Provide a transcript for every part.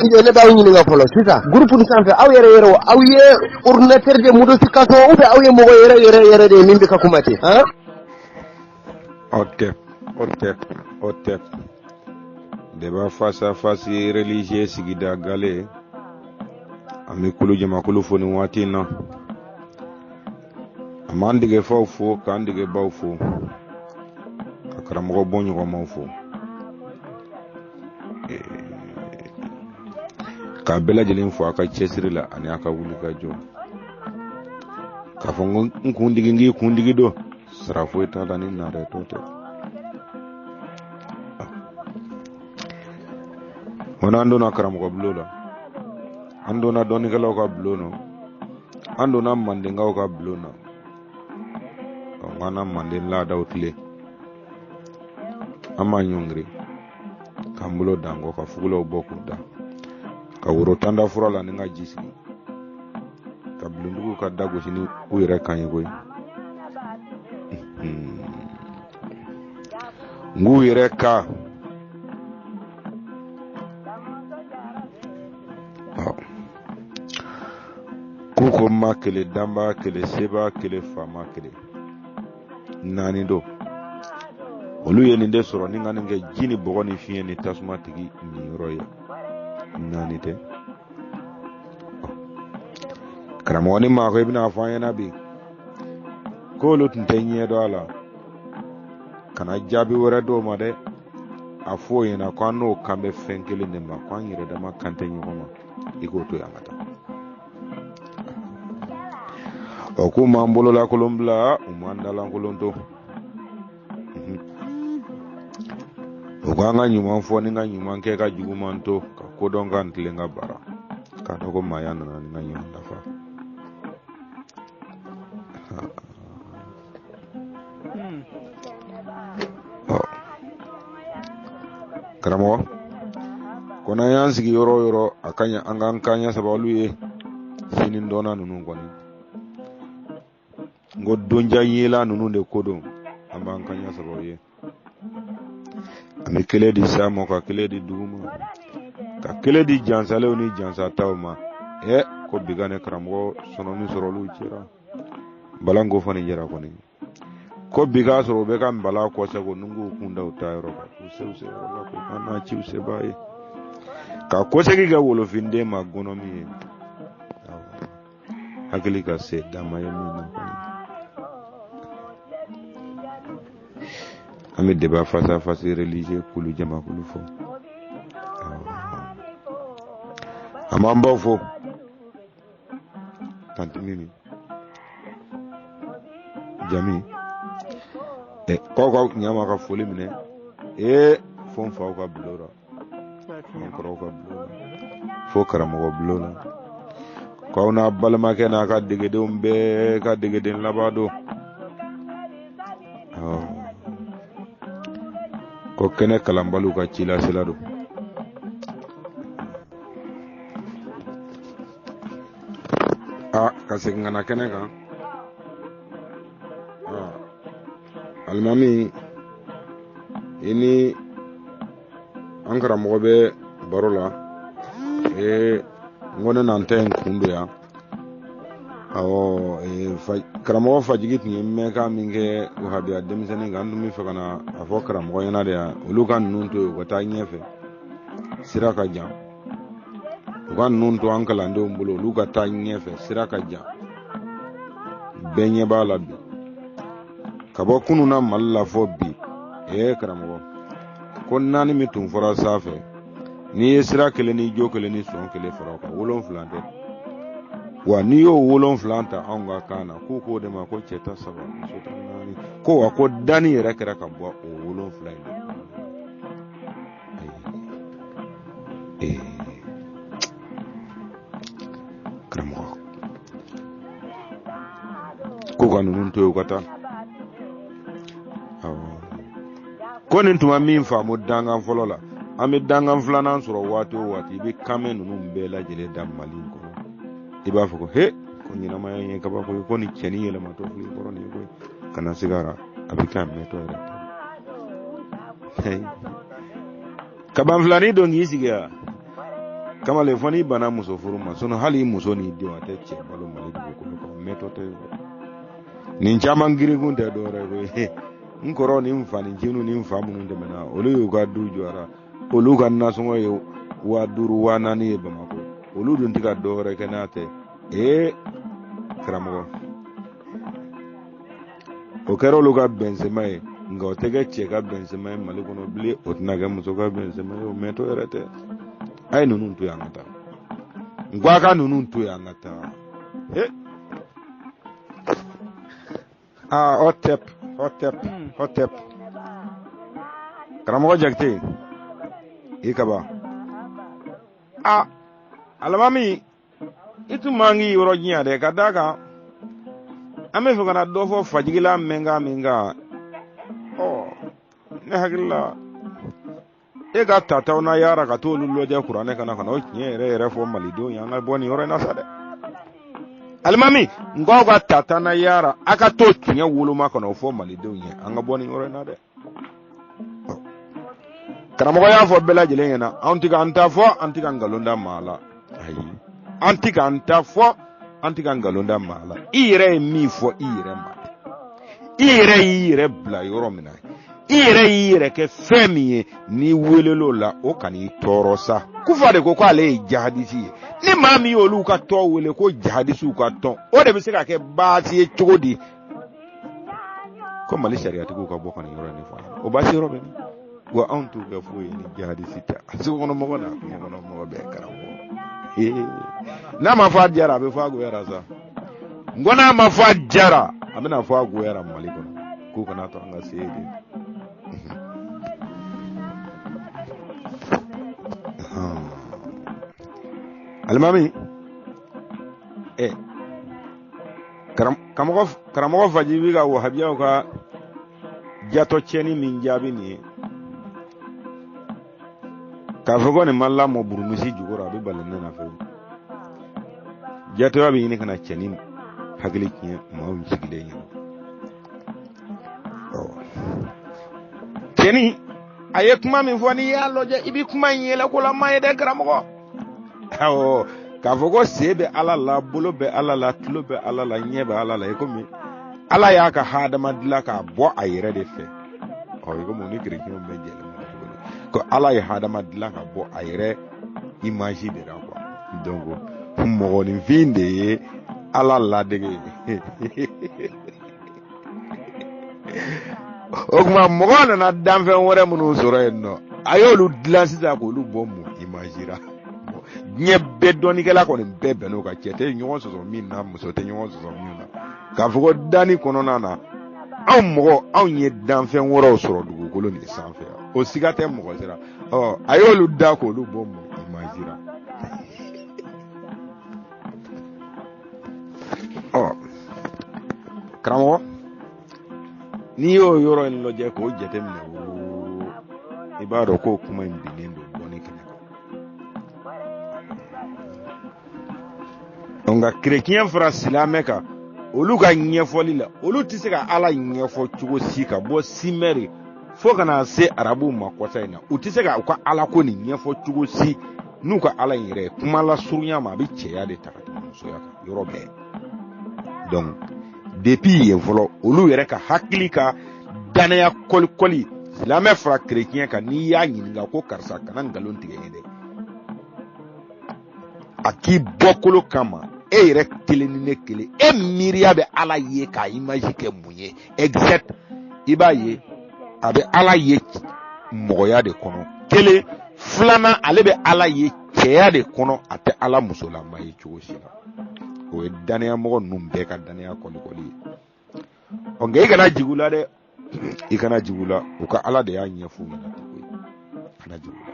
ide ne bawu ni nga polo sisa groupe ni sanfe aw yere aw ye ordinateur de modification ou be aw ye mo yere de min be ka kumati ha ok débat face à face religieux sigida gale ami kulu jama kulu foni wati na amandige fo kandige bawfo akaramogo bonyo ko mawfo ka bela jelin fo aka chesiri la ani aka wuli ka jo ka fo kundigi do sara fo ta la ni na re tote wana ando na karamogo blola ando na doni kala ka blono ando na mandinga ka blono wana mandin la dawtle ama nyongri kambulo dango ka fugulo boku da ka wuro tanda furala ni nga jisi ka blundugu ka dago sini uyere kanye goy ngu yere ka kuko makele damba kele seba kele fama kele nani do olu ye ninde soro ni ngani nge jini bogo ni fiye ni tasuma tigi ni roya nani te karamo ni ma ko ibna afanya nabi ko lu tuntenye do ala kana jabi wora do ma de afo yena ko no kambe fenkele ne ma ko nyire da ma kante nyoma iko to yangata oku mambolo la kolombla umandala kolonto uganga nyuma fo ni nga nyuma nke ka jugumanto ka kodonga ntlenga bara ka doko mayana na nga nyuma dafa karamo kona yansigi yoro akanya angangkanya sabalu ye sinin dona nunu ngoni ngodonja yela nunu de kodon ambangkanya sabalu ye ami kele di samo ka kele di duma ka kele di jansale oni jansa tawma ko bigane karamo sono mi sorolu chira balango fani jera koni ko biga soro be kan bala ko sago nungu kunda utayro ka use wala ko kana ci use bae ka ko segi ga wolo finde ma gonomi hakili ka se dama yemi na ami débat face à face religieux kulu jama kulu fo amamba fo tanti mimi jami ko nyama ka foli mine fon fa ka blora fo karamo blora ko na balma ke na ka digede umbe ka digede labado ko kene kalambalu ka cila silado kasi ngana kene kan almami ini ankara mo be barola ngone nante kundu ya awo karamo fajigi timme ka minge wahabi adem sene gandu mi fakana afo karamo yana da ulukan nunto wata nyefe siraka jam ukan nunto ankala ndo mbulo luka ta nyefe siraka jam benye balabi kabo kunu na malla fo bi karamo ko nani mi tun fora safe ni yesira kele ni jokele ni son kele fora ko wolon flante wa ni yo wolon flanta anga kana ko de ma ko cheta saba so tanani ko wa ko dani rekera ka bo wolon flante karamo ko kanu nun to kata konin tuma min faamu dangan fɔlɔ la an bɛ dangan filanan sɔrɔ waati o waati i bɛ kamɛ ninnu bɛɛ lajɛlen da mali kɔnɔ i b'a fɔ ko ko ɲɛnamaya ye kabako ye ko ni cɛni yɛlɛmatɔ filɛ i kɔrɔ nin ye koyi kana se ka a bɛ k'a mɛntɔ yɛrɛ kaban filani dɔn k'i sigi yan kama le fani bana muso furu ma sono hali muso ni di wate che balo mali du ko metote nin chaman giri gunte do re nkoro ni mfani jinu ni mfamu nde mena olu ga du jora olu ga nasungo yo wa duru wa nani ba mako olu dun tiga do re kenate kramo o kero lu ga Benzema nga o tege che ga Benzema mali kono bli otna ga muso ga Benzema o meto erete ay nunun tu yangata ngwa ka nunun tu yangata hotep kramo jakte ikaba alamami itu mangi yoro nya de kadaka ame fo kana do fo fajigila menga ne hagilla ga tata na yara ka to lullo je qur'ane kana o nye re fo malido yanga boni yoro na sade almami ngoga tata na yara aka to tunye wulu ma kana fo malido nye anga boni yoro na de kana mo ya fo bela jele yana antika anta fo antika ngalonda mala ayi antika anta fo antika ngalonda mala ire mi fo ire ma ire bla yoro mina ire ke femiye ni welelo la o kani toro sa kufa de ko ale jihadisi ni mami olu ka to wele ko jihadisi ka to o de bi se ka ke baasi chogodi ko mali sharia ti ko ka bokani yoro ni fa o baasi yoro be wa antu ga fu ni jihadisi ta so kono mo be karamo na ma fa jara be fa go yara sa ngona ma fa jara amina fa go yara mali ko kana to anga seede almami karamogo fajibi ga wahabiya ka jato cheni min jabi ni ka fogo ne malla mo burmusi jugora be balanna na fe jato ya bi ni kana cheni hagli kiya mo sigile yin cheni aye kuma min fo ni ya loje ibi kuma yela ko la maye de karamogo ka fogo sebe ala la bolo be ala la tulo be ala la nyebe ala la ekomi ala ya ka hadama dila ka bo ayire de fe o ko mo ni kiriki mo be jele ko ala ya hadama dila ka bo ayire image de ra quoi donc mo ni vinde ala la de o kuma mo na danfe wore mo soro enno ayolu dila sisa ko lu bomu imagera nye be doni kala ko ni be no ka chete nyon so min na muso te nyon so min na ka fugo dani kono na aw nye danfe woro soro dugu kolo ni sanfe o sigate mo ko sira ayolu da ko lu bomu imagera kramo ni yo yoro en loje ko jete mi ibaro ko kuma mbinendo boni kene onga chrétien frasila meka olu ga nyefoli la olu tise ka ala nyefo chugo sika bo simeri fo kana se arabu makwata ina utise ka kwa ala ko ni nyefo chugo si nuka ala yire kuma la surunya ma bi cheya de takati muso ya yoro be donc depuis ye volo olu yere ka hakili ka danaya koli silame fra chrétien ka ni ya nyinga ko karsa kana ngalon tige yede aki bokolo kama yere keleni ne kele miria be ala ye ka image ke munye exact ibaye abe ala ye moya de kono kele flana ale be ala ye cheya de kono ate ala musola mai chogosila o danaya mo numbe ka danaya koli onge kana jigula de ikana jigula o ka ala de ya nyefu na kana jigula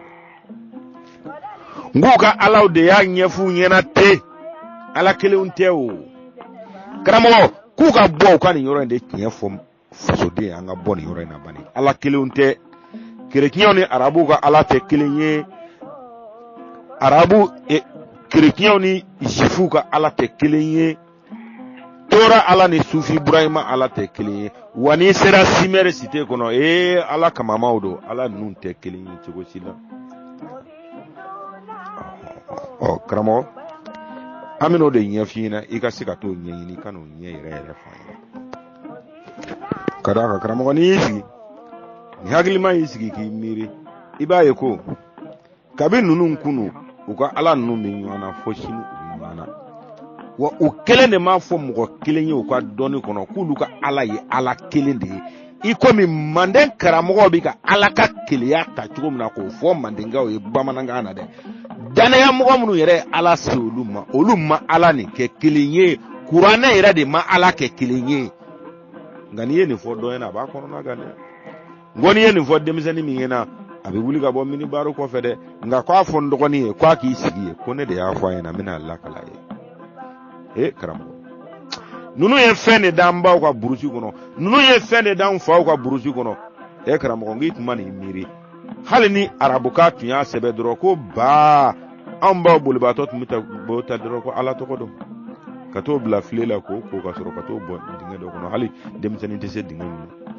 nguka ala de ya nyefu nyena te ala kele unte o karamo ku ka bo ka ni yoro de nyefu faso de anga boni yoro na bani ala kele unte kere kinyoni arabu ka ala te kele nye arabu kinyoni jifu ka ala te kele nye tora ala ni sufi Ibrahima ala te kele wani sera simere site kono ala kama maudo ala nun te kele chego sila Karamo amino de nyafina ikasika to nyini kanu nyere fa kada karamo ni isi ni haglima isi ki miri ibaye ko kabin nunu nkunu uka ala nunu minyana foshinu minyana wa ukele ne ma fo mo kelen yi uka doni kono kulu ka ala yi ala kelen de ikomi manden karamo bi ka ala ka keliya ta chugo na ko fo mandenga o bamananga na de dana ya mo munu yere ala se oluma ala ni ke kelenye kurana yere de ma ala ke kelenye ngani ye ni fo do na ba kono na gane ngoni ye ni fo demisani mi yena abi wuli ga bo mini baro ko fede nga kwa fo ndogoni e kwa ki sigi ko ne de ya fo yana mina Allah kala ye karamo nunu ye fene damba ko burusi kono nunu ye fene dan fa ko burusi kono karamo ngi tumani miri hali ni arabuka tunya sebe doro ko ba amba bulbato tumuta bota doro ko ala to ko do kato bla flela ko ka soro kato bo dinga do kono hali dem sanite se dinga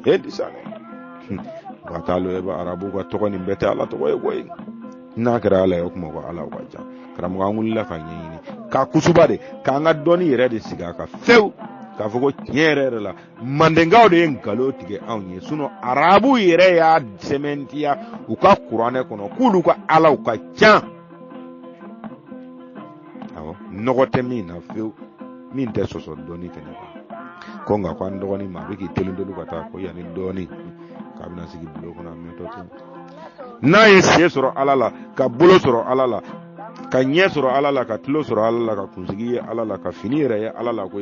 ni disane watalo e ba arabu ko to ko ni beta ala to ko e na kara ala ko mo ko ala ko ja kara mo ngul la fa nyini ka kusubade ka nga doni rede siga ka few ka fogo nyere la mandenga de ngalo tige anye suno arabu yere ya sementia uka qur'ane kono kulu ka ala uka cha awo nogote mina few min te soso doni kene ko nga kwa ndogoni ma biki telendo lu kata ko yani doni ka bina sigi bulo kono metoto na yesi soro alala ka bulo soro alala ka nye soro alala ka tilo soro alala ka kunsigi alala ka finire ya alala ko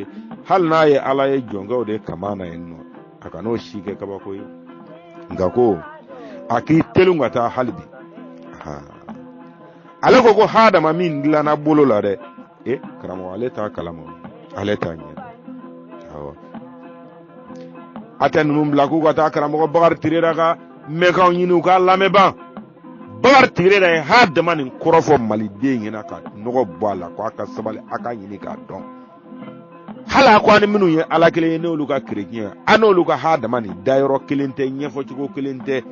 hal na ye ala ye jonga de kamana enno aka no shike kaba ko ngako aki telunga ta halbi ala ko hada ma min dilana bolo la de karamo aleta kalamo aleta nye awa aten num la ko ta karamo ko bagar tirera ka me ka nyinu ka lameba bagar tirera hada man korofo malide ngina ka nogo bala ko aka sabale aka nyini ka don hala ko ani minu ye ala kele ne oluka krejien ano oluka hada man dairo kelente nyefo chiko kelente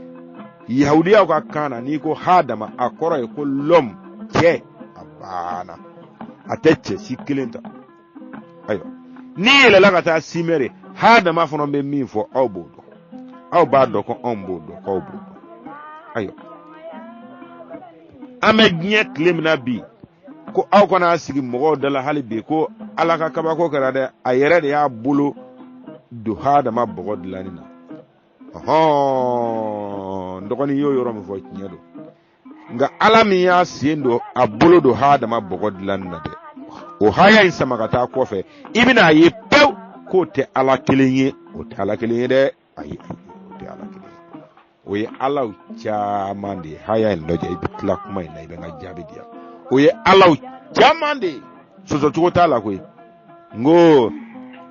yahudiya ko kana ni ko hada ma akoro e ko lom ke abana atecce si kelenta ayo ni le la kata simere hada ma fono be min fo awbodo awbado ko ombodo ko awbodo ayo amegnie klemna bi ko aw ko na sigi mo dala halibe ko alaka kaba ko karade ayere de ya bulu du hada ma bogod lanina ndokoni yo yoro mo fo nyedo nga alami ya siendo abulu do hada ma bogod lanina de o haya insama kata ko fe ibina ye pew ko te ala kelenye o te ala kelenye de ayi o te ala kelenye o ye ala chamande haya ndoje ibitla kuma ina ibenga jabi dia o ye ala chamande soso tuko tala ko ngo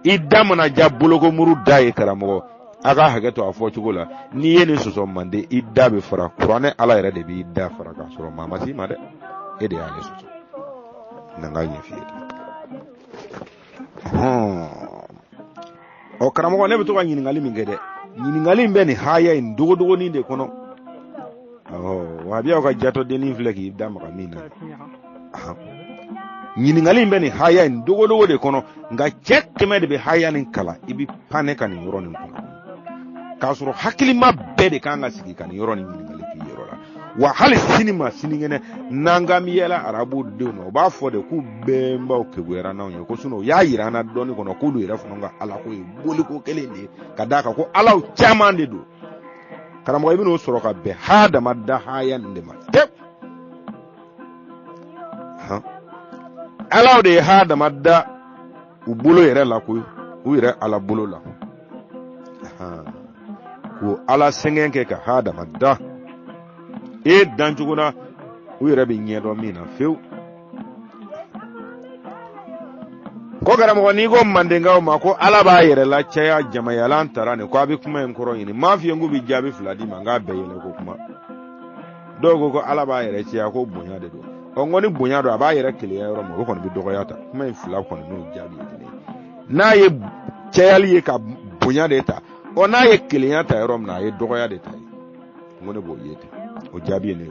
idamu na jabulo ko muru dai karamo aga hageto afo chugola ni yene soso mande idabe fara qur'ane ala yere de bi idda fara ka soro mama si made ede ale soso nanga nyefi o karamo ne beto nyini ngali mingede nyini ngali mbeni haya ndogo ni de kono wabia ka jato de ni fleki idda maka mina nyini ngali mbeni haya ndogo de kono nga chekke de be haya nin kala ibi pane kan yoro nin kono kasuro hakili ma bede kanga sigi kan yoro nin nyini ngali ki yoro la wa hal sinima siningene nangami yela arabu de no ba fo de ku bemba o kewera na onyo ko suno ya yira na doni kono ku duira fo nga ala ko boli ko kelende kadaka ko ala chamande do karamo ibino soro ka be hada madda hayan de ma tep ala de hada madda ubulo yere la ko uyire ala bulo la ko ala sengenke ka hada madda danjuguna uyire bi nyedo mina few ko garam woni go mandenga ma ko ala ba yere la chaya jamayalan tarane ko abi kuma en koro yini mafi ngubi jabi fladi manga beyele ko kuma dogo ko ala ba yere chaya ko bonya de do o ngoni bonya do aba yere kele yoro mo ko bi dogo yata kuma en fla ko no jabi yini na ye chayali ye ka bonya de ta o na ye kele yata yoro na ye dogo ya de ta ngoni bo yete o jabi ne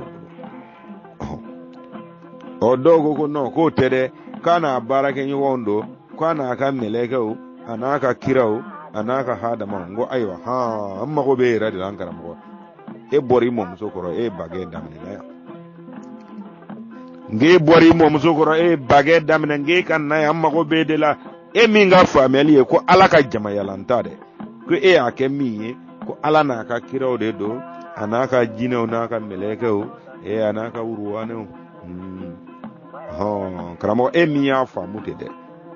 o dogo ko no ko tede kana barake ni wondo kana ka meleke o anaka kirao anaka hadama ngo aywa ha amma ko be radi lankara mo e bori mom sokoro e bage damne ya nge bori mom sokoro e bage damne nge kan na amma ko be de la e minga family ko alaka jama yalantade ko e akemi ko ala na ka kirao de do anaka jino naka meleke o e anaka uruwane o karamo e miya famute de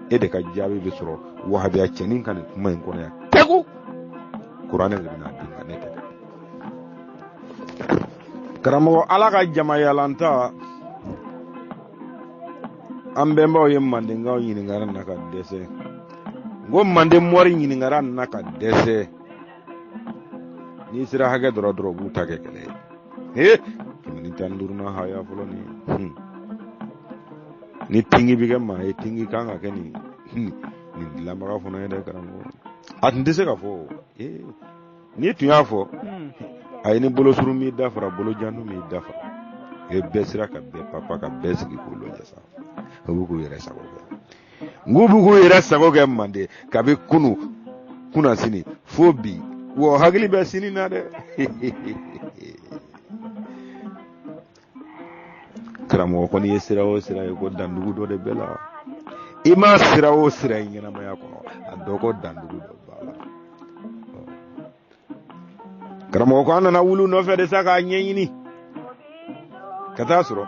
e de ka jabi be soro wahabi a cenin kan kuma en kono ya tegu qur'an e na dinga ne tede karamo ala ka jama yalanta ambe mbaw yem mande ngaw yini ngaran naka dese ngom mande mori yini ngaran naka dese ni sira haga dro buta ke kele kimani tandurna haya fulo ni tingi biga ma e tingi kanga keni ni lamaga fona ede karango atndise ka fo ni tuya fo ay ni bolo suru mi dafara bolo jandu mi dafara e besira ka be papa ka besigi ko lo jasa buku yere sago ngubu ko yere sago ke mande ka be kuna sini fobi wo hagli be sini na de karamo ko ni sira o sira ko dandugu do de bela ima sira o sira nyina ma yakono adoko dandugu do bala karamo ko anana wulu no fede saka nyenyini kata suro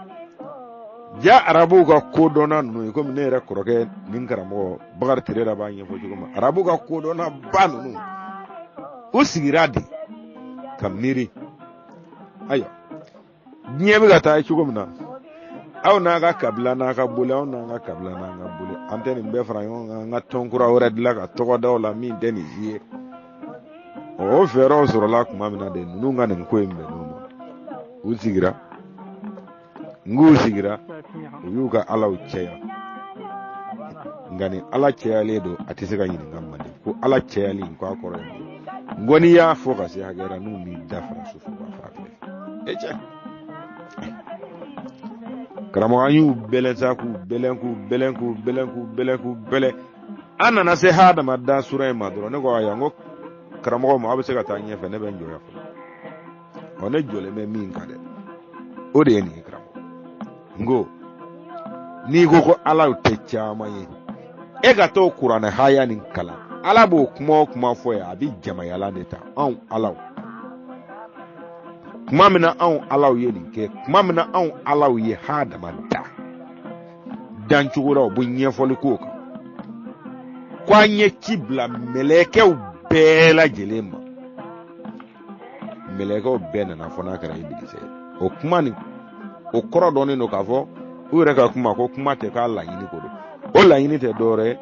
ja arabu ka ko dona no ko ne re koroke nin karamo bagar tire da ba nyefo juguma arabu ka ko dona banu no o sigiradi kamiri ayo nyebe gata chugumna aw na ga kabla na ga bule aw na ga kabla na ga bule antene be franyo nga tonkura ora dila ka to da la mi deni ye o fero soro la kuma mina de nunga ne ko embe no usigira ngusigira uyuga alaw cheya ngani ala cheya ledo atisega yini ngamande ko ala cheya li ko akoro ngoni ya focus ya gera nu mi dafra sufu ba fakle eje karamo anyu belensaku bele anana se hada madda sura madro ne go ayango karamo mo abse ka tanye fe ne ben joya fo one jole me min kade o de ni karamo ngo ni go ko ala techa maye e ga to qur'an haya nin kala ala bo kuma fo ya abi jama yala neta an ala kuma mina an alaw ye nin ke kuma mina an alaw ye hada manda dan chugura bu nyefoli ko ka kwanye kibla meleke bela jelema meleke bena na fona kara ibidise o kuma ni o koro doni no ka fo o re ka kuma ko kuma te ka la yini ko do o la yini te dore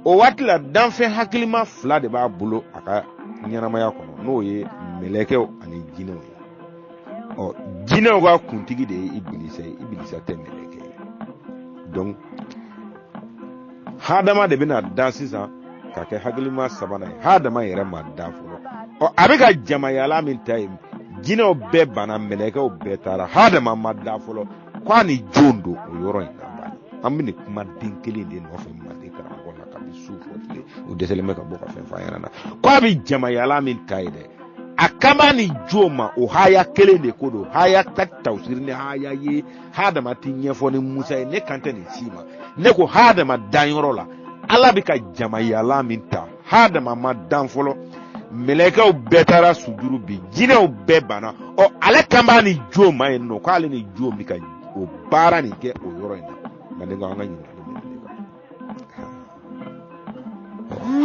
o watla dan fe hakilima fla de ba bulo aka nyanama ya kono no ye meleke ani jino o jino ga kuntigi de ibilisa temeleke donc hadama de bina dansisa ka ke hagilima sabana hadama yere ma dafulo o abika jama yala min time jino be bana meleke o betara hadama ma dafulo kwani jondo o yoro ina ba amini kuma dinkeli de no fe ma de kara ko na kabisu fotile o desele me ka boka fe fa yana kwa bi jama yala min taide akama ni joma o haya kele de kodo haya tattawsir ni haya ye hada matinye fo ni musa ne kante ni sima ne ko hada ma danyoro la ala bika jama yala minta hada ma dan folo meleka o betara sujuru bi jina o bebana o ale kama ni joma en no ko ale ni joma bika o bara ni ke o yoro ina mande nga nga nyina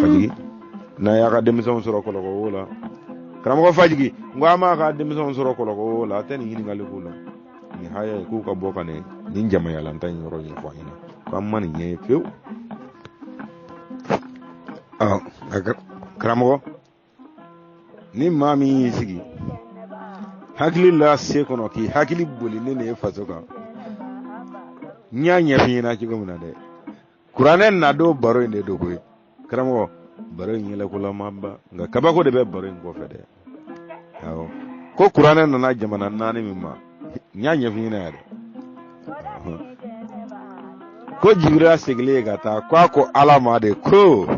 fajigi na ya ka demison soro ko wala karamo fajigi ngama ka demison soro ko la tan yini ngali kula ni haya ku ka boka ne nin jama yala tan yoro ni ko ina kam man nye few karamo ni mami sigi hakili la se kono ki hakili boli ne fasoka nya fi na ci gomna de qur'anen na do baro ne do koy karamo baro nyela kula mamba nga kabako de be baro ngo fede aw ko qur'anen na jamana nani mimma nya fi na de ko Jibrila segle ga ta ko ala ma de ko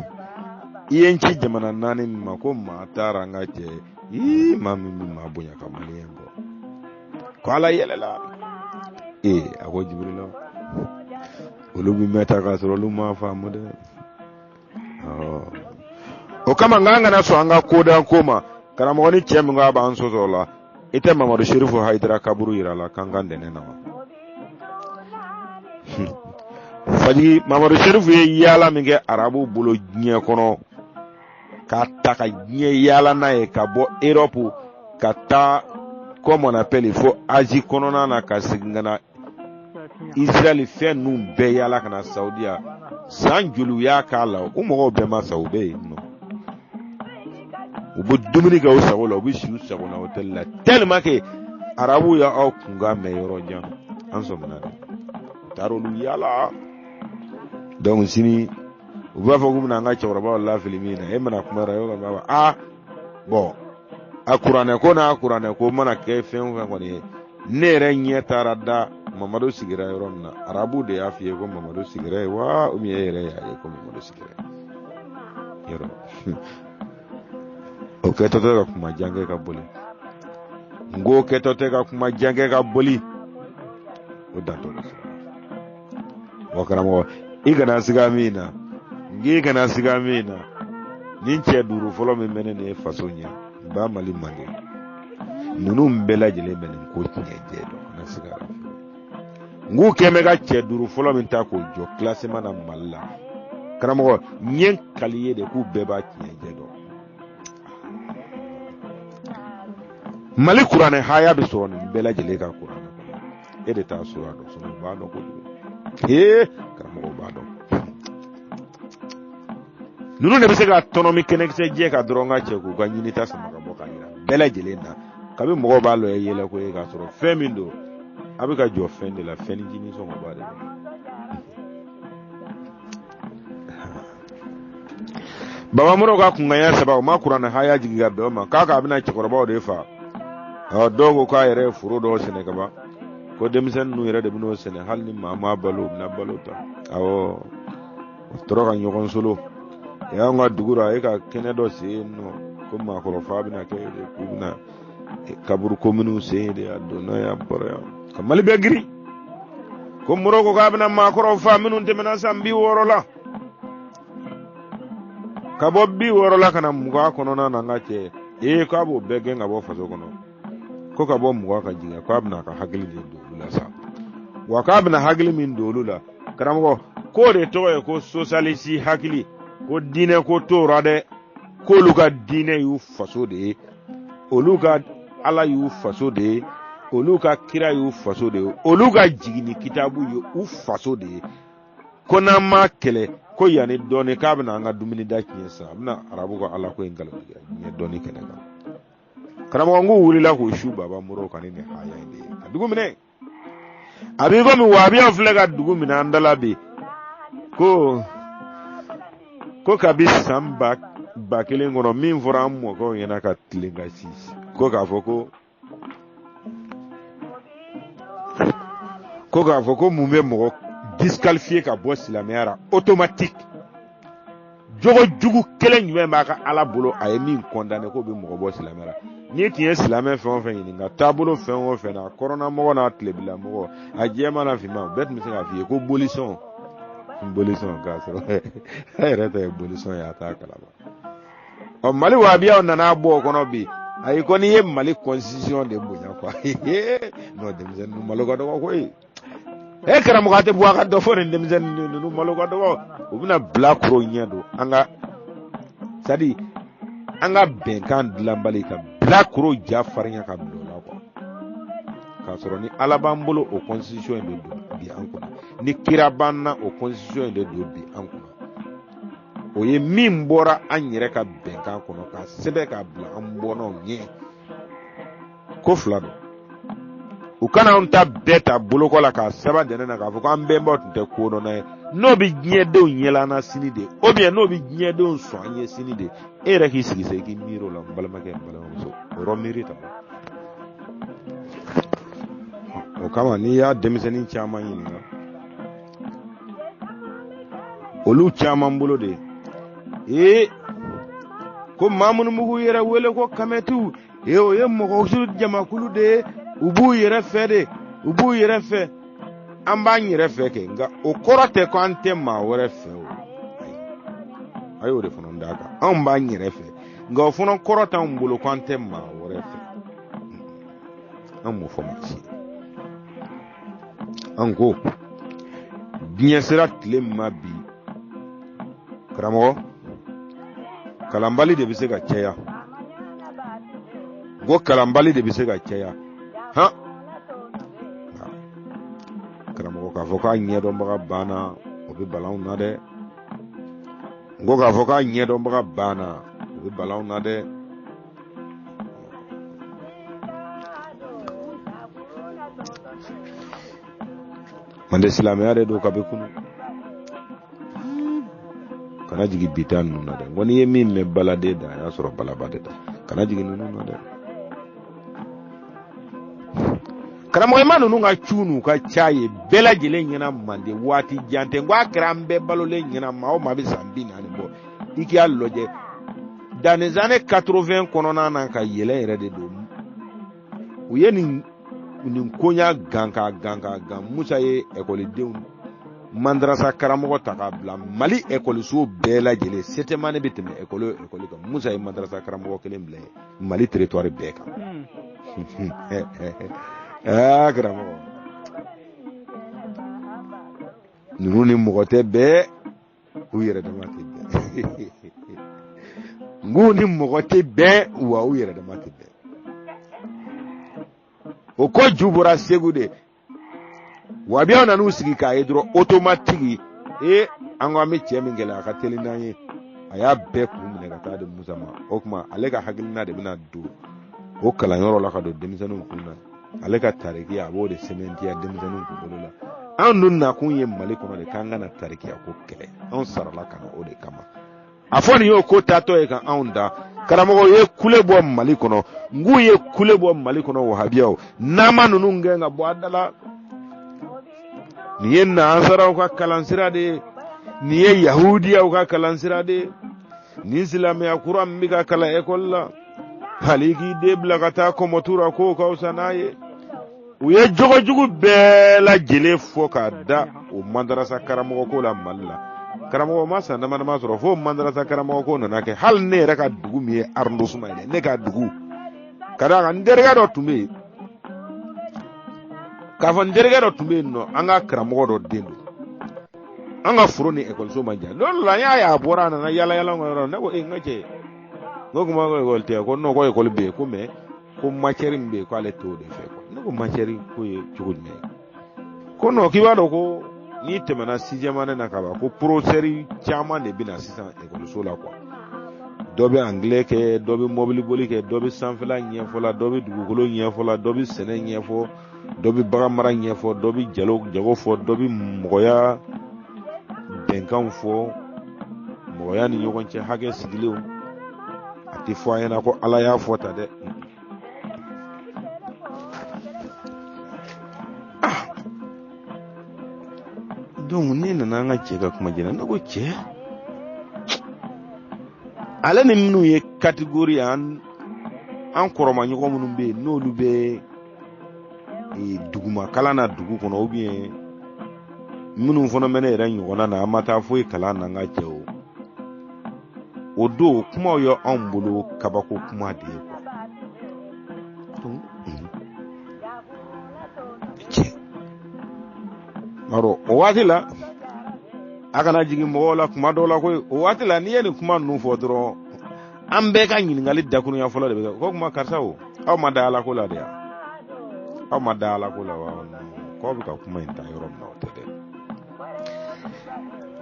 iyenci jamana nani ma ko ma tara nga ce mami ma bunya kamali yembo ko ala yelela ako Jibrila olu bi meta ka soro lu ma famu de o kama nganga na so anga koda koma karamo ni chemi nga ba anso la ite Mamadu Sherifu Haidara kaburu irala kangande nena faji Mamadu Sherifu ye yala minge arabu bulo nye kono ka taka nye yala na ye ka bo Europe ka ta comme on appelle il faut Asie kono na ka sigana Israel fait nous be yala kana Saudia san julu ya kala o mo be ma saube no ubu dumuni ga usago la ubu shi usago na hotel la tellement que arabu ya au kunga me yoro jan anso manade taro lu yala donc sini ubu fa gumna nga chawra ba wallahi filimina e mana kuma rayo ba bon akurane ko mana ke fen ko ni nere nyetara da Mamadu sigira yoro na arabu de afiye ko Mamadu sigira wa umi ere ya ko Mamadu sigira yoro o ketote ka kuma jange ka boli ngo ketote ka kuma jange ka boli o dato o karamo igana sigamina ngi kana sigamina ninche duru folo me menene fasonya ba mali mali nunu mbela jele menen ko tiyeje do na sigara ngu keme ga che duru folo min ta ko jo classement na malla karamo nyen kaliye de ku beba tiyeje do mali Qur'ane haya bi so ni bela jele ka Qur'ane e de ta sura do so ba do ko karamo ba do nunu ne bisega autonomy kenekse je ka dronga che ko ganyini ta sama ka boka ira bela jele na kabi mo ba lo yele ko e ka soro femindo abika jo fende la feni jini so ba de baba muro ka kunganya saba ma Qur'ane haya jiga be ma kaka abina che ko ba de fa dogo ka yere furo do sene kaba ko demisen nu yere de bino sene halni mama balu na baluta awo toroga nyogon solo ya nga dugura e ka kene do se no ko ma ko fa bina ke de kubna kaburu komunu se de adona ya bora kamali begri ko muro ko ka bina ma ko fa minun te mena sambi worola ka bobbi worola kana muga kono na ngate ka bo bege ngabo faso kono ko ka bo muga ka jinga ko abna ka hagli de dolula sa wa ka abna hagli min dolula karamo ko de to e ko socialisi hagli ko dine ko to rade ko luka dine yu faso de oluka ala yu faso de oluka kira yu faso de oluka jigini kitabu yu faso de ko na ma kele ko yani doni ka abna nga dumini da kiyesa abna arabu ko ala ko engalo ni doni kenega karamo ngu wulila ko shu baba muro kanini haya inde adugu mine abigo mi wabiya flega dugu mine andala bi ko kabis samba bakele ngono min fora mo ko yana ka tlinga sis ko ka foko mumbe mo disqualifier ka boss la mera automatique jogo jugu kelen nywe ma ka ala bolo ay min condamné ko be mo boss la mera ni tiye silame fɛn fɛn ɲini nka taabolo fɛn o fɛn na kɔrɔna mɔgɔ n'a tilebila mɔgɔ a jɛma na finma bɛɛ tun bɛ se k'a f'i ye ko bolisɔn k'a sɔrɔ a yɛrɛ tɛ bolisɔn ye a t'a kalama Mali wahabiyaw nana bɔ o kɔnɔ bi ayi ko n'i ye Mali constitution de bonya quoi non denmisɛnnin malo ka dɔgɔ koyi karamɔgɔ tɛ bɔ a ka dɔ fɔ nin denmisɛnnin ninnu malo ka dɔgɔ u bɛna bila kuro ɲɛ don an ka c'est-à-dire an ka bɛnkan dilanbali ka bila kuro ja farinya ka bila la quoi k'a sɔrɔ ni ala b'an bolo o constitution de don bi an kunna ni kira b'an na o constitution de don bi an kunna o ye min bɔra an yɛrɛ ka bɛnkan kɔnɔ ka sɛbɛn ka bila an bɔnnaw ɲɛ ko fila don u kana an ta bɛɛ ta bolokɔ la k'a sɛbɛn dɛnɛ na k'a fɔ ko an bɛnbaw tun tɛ ko dɔnna ye n'o bɛ diɲɛdenw ɲɛlana sini de ou bien n'o bɛ diɲɛdenw sɔn an ye sini de e yɛrɛ k'i sigi i k'i miiri o la n balimakɛ n balimamuso o yɔrɔ miiri ta o kama n'i y'a denmisɛnnin caman ɲininka olu caman bolo de ko mamunu mugu yɛrɛ wele ko kamɛtiw o ye mɔgɔ jamakulu de u b'u yɛrɛ fɛ de u b'u yɛrɛ fɛ an b'an yɛrɛ fɛ kɛ nka o kɔrɔ tɛ ko an tɛ maa wɛrɛ fɛ o a y'o de fana d'a kan anw b'an yɛrɛ fɛ nka o fana kɔrɔ t'anw bolo ko an tɛ maa wɛrɛ fɛ an m'o fɔ maa si an ko diɲɛ sera tile ma bi karamɔgɔ kalanbali de bɛ se ka caya ko kalanbali de bɛ se ka caya karamɔgɔ k'a fɔ k'a ɲɛdɔnbaga banna o bɛ balanw na dɛ ko k'a fɔ k'a ɲɛdɔnbaga banna o bɛ balanw na dɛ mande silamɛya de don kabi kunu kana jigin bita ninnu na dɛ ko n'i ye min mɛn baladen da a y'a sɔrɔ balaba de da kana jigin ninnu na dɛ karamɔgɔma ninnu ka cu n'u ka ca ye bɛɛ lajɛlen ɲɛna mande waati jan tɛ n ko a kɛra an bɛɛ balolen ɲɛna maa o maa bɛ san 40 bɔ i k'a lajɛ dans les années 80 kɔnɔna na ka yɛlɛ yɛrɛ de don u ye nin koɲa gan Musa ye ekɔlidenw madrasa karamɔgɔ ta k'a bila Mali ekɔliso bɛɛ lajɛlen setemane bɛ tɛmɛ ekɔli kan Musa ye madrasa karamɔgɔ kelen bila Mali territoire bɛɛ kan karamɔgɔ ninnu ni mɔgɔ tɛ bɛɛ u yɛrɛ dama tɛ bɛɛ ngu ni mɔgɔ tɛ bɛɛ wa u yɛrɛ dama tɛ bɛɛ o ko ju bɔra Segu de wabiyaw nan'u sigi k'a ye dɔrɔn automatique an ko an bɛ cɛ min kɛlɛ a ka teli n'an ye a y'a bɛɛ kun minɛ ka taa di Musa ma o tuma ale ka hakilina de bɛna don o kalanyɔrɔ la ka don denmisɛnninw kun na ale ka tarikiya a b'o de sɛmɛntiya denmisɛnninw kunkolo la an dun nakun ye Mali kɔnɔ de k'an kana tarikiya ko kɛlɛ anw sarala ka na o de kama a fɔ nin y'o ko taatɔ ye ka anw da karamɔgɔ ye kule bɔ Mali kɔnɔ ngu ye kule bɔ Mali kɔnɔ wahabiyaw nama ninnu gɛn ka bɔ a da la nin ye nansaraw ka kalansira de ye nin ye yahudiyaw ka kalansira de ye nin silamɛya kura min bɛ ka kalan ekɔli la hali k'i den bila ka taa kɔmɔtura k'o ka fisa n'a ye u ye jogojugu bɛɛ lajɛlen fɔ k'a da o madarasa karamɔgɔ ko la Mali la karamɔgɔ ma san dama dama sɔrɔ fo madarasa karamɔgɔ ko nana kɛ hali ne yɛrɛ ka dugu min ye arrondissement ye ne ka dugu ka d'a kan n terikɛ dɔ tun bɛ yen k'a fɔ n terikɛ dɔ tun bɛ yen nɔ an ka karamɔgɔ dɔ den don an ka foro ni ekɔliso ma jan n'o la n y'a ye a bɔra a nana yala yala yɔrɔ ne ko n ka cɛ n ko kuma ko ekɔli tɛ ko non ko ekɔli bɛ yen ko mais ko matière min bɛ yen ko ale t'o de fɛ ne ko matière ko ye cogo jumɛn ko non k'i b'a dɔn ko n'i tɛmɛna 6e année na ka ban ko professeur caman de bɛna sisan ekɔliso la quoi dɔ bɛ anglais kɛ dɔ bɛ mobili boli kɛ dɔ bɛ sanfɛla ɲɛfɔla dɔ bɛ dugukolo ɲɛfɔla dɔ bɛ sɛnɛ ɲɛfɔ dɔ bɛ bagan mara ɲɛfɔ dɔ bɛ jago fɔ dɔ bɛ mɔgɔya bɛnkanw fɔ mɔgɔya ni ɲɔgɔn cɛ hakɛ sigilenw a tɛ fɔ a ɲɛna ko Ala y'a fɔ ta dɛ donc ne nana an ka cɛ ka kuma jɛna ne ko cɛ ale ni minnu ye catégorie an kɔrɔma ɲɔgɔn minnu bɛ yen n'olu bɛ duguma kalan na dugu kɔnɔ ou bien minnu fana bɛ ne yɛrɛ ɲɔgɔnna na an ma taa foyi kalan na an ka cɛw o don kumaw ye anw bolo kabako kuma de ye quoi o waati la a kana jigin mɔgɔw la kuma dɔw la koyi o waati la n'i ye nin kuma ninnu fɔ dɔrɔn an bɛɛ ka ɲininkali dakurunya fɔlɔ de bɛ kɛ ko kuma karisa o aw ma da Ala ko la de wa aw ma da Ala ko la wa k'aw bɛ ka kuma in ta yɔrɔ min na o tɛ dɛ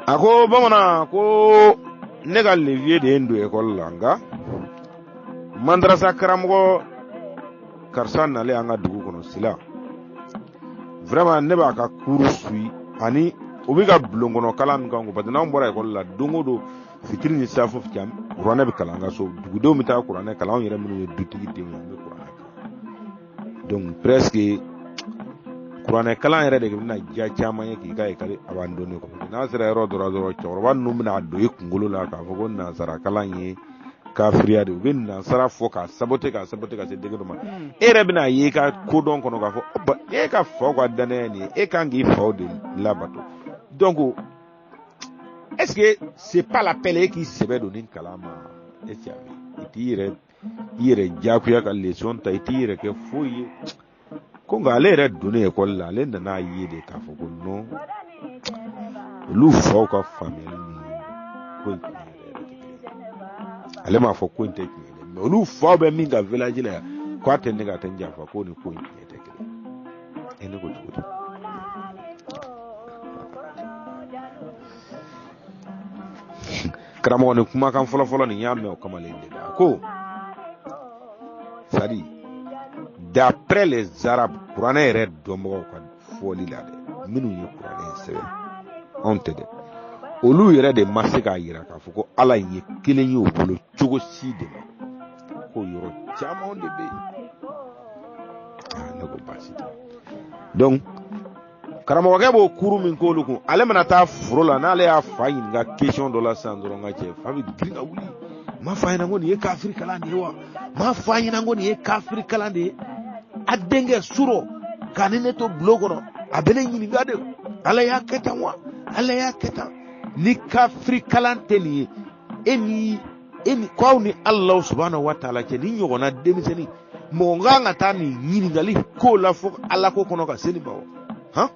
a ko bamanan ko ne ka levier de ye n don ekɔli la nka madrasa karamɔgɔ karisa nalen an ka dugu kɔnɔ sila vraiment ne b'a ka cours suit ani o bɛ ka bulon kɔnɔ kalan min kan ko parce que n'anw bɔra ekɔli la don o don fitiri ni safo kuranɛ bɛ kalan an ka so dugudenw bɛ taa kuranɛ kalan anw yɛrɛ minnu ye dutigi denw ye an bɛ kuranɛ kalan donc presque kuranɛ kalan yɛrɛ de bɛna diya caman ye k'i ka ekɔli abandonné ko n'a sera yɔrɔ dɔ la dɔrɔn cɛkɔrɔba ninnu bɛna don i kunkolo la k'a fɔ ko nansara kalan ye kafiriya de u bɛ nansara fɔ k'a saboter ka se degré dɔ ma e yɛrɛ bɛna ye i ka kodɔn kɔnɔ k'a fɔ e ka faw ka danaya nin ye e kan k'i faw de labato donc est-ce que c'est pas la peine e k'i sɛbɛ don nin kalan ma est-ce que i t'i yɛrɛ jagoya ka leçon ta i t'i yɛrɛ kɛ foyi ye ko nka ale yɛrɛ donnen école la ale nana ye de k'a fɔ ko non olu faw ka faamuyali ni ko in tiɲɛ yɛrɛ ale m'a fɔ ko in tɛ tiɲɛ dɛ mais olu faw bɛ min ka village la ko a tɛ ne ka tɛ n janfa ko ni ko in tiɲɛ tɛ kelen e ne ko cogo di karamɔgɔ ni kumakan fɔlɔ-fɔlɔ nin y'a mɛn o kamalen de la ko c'est à dire d'après les arabes kuranɛ yɛrɛ dɔnbagaw ka fɔli la dɛ minnu ye kuranɛ sɛbɛn anw tɛ dɛ olu yɛrɛ de ma se k'a jira k'a fɔ ko ala ye kelen ye o bolo cogo si de ma ko yɔrɔ caman de bɛ yen ne ko baasi tɛ donc karamɔgɔkɛ b'o kuru min k'olu kun ale mana taa foro la n'ale y'a fa ɲininka question dɔ la sisan dɔrɔn ka cɛ fa bɛ girin ka wuli m'a f'a ɲɛna ko nin ye kafiri kalan de ye wa m'a f'a ɲɛna ko nin ye kafiri kalan de ye a denkɛ suro ka ne to bulon kɔnɔ a bɛ ne ɲininka de ala y'a kɛ tan wa ala y'a kɛ tan ni kafiri kalan tɛ nin ye e ni k'aw ni ala subhanahu wa ta'ala cɛ ni ɲɔgɔnna denmisɛnnin mɔgɔ kan ka taa nin ɲininkali ko la fo ala ko kɔnɔ ka se nin ma wa han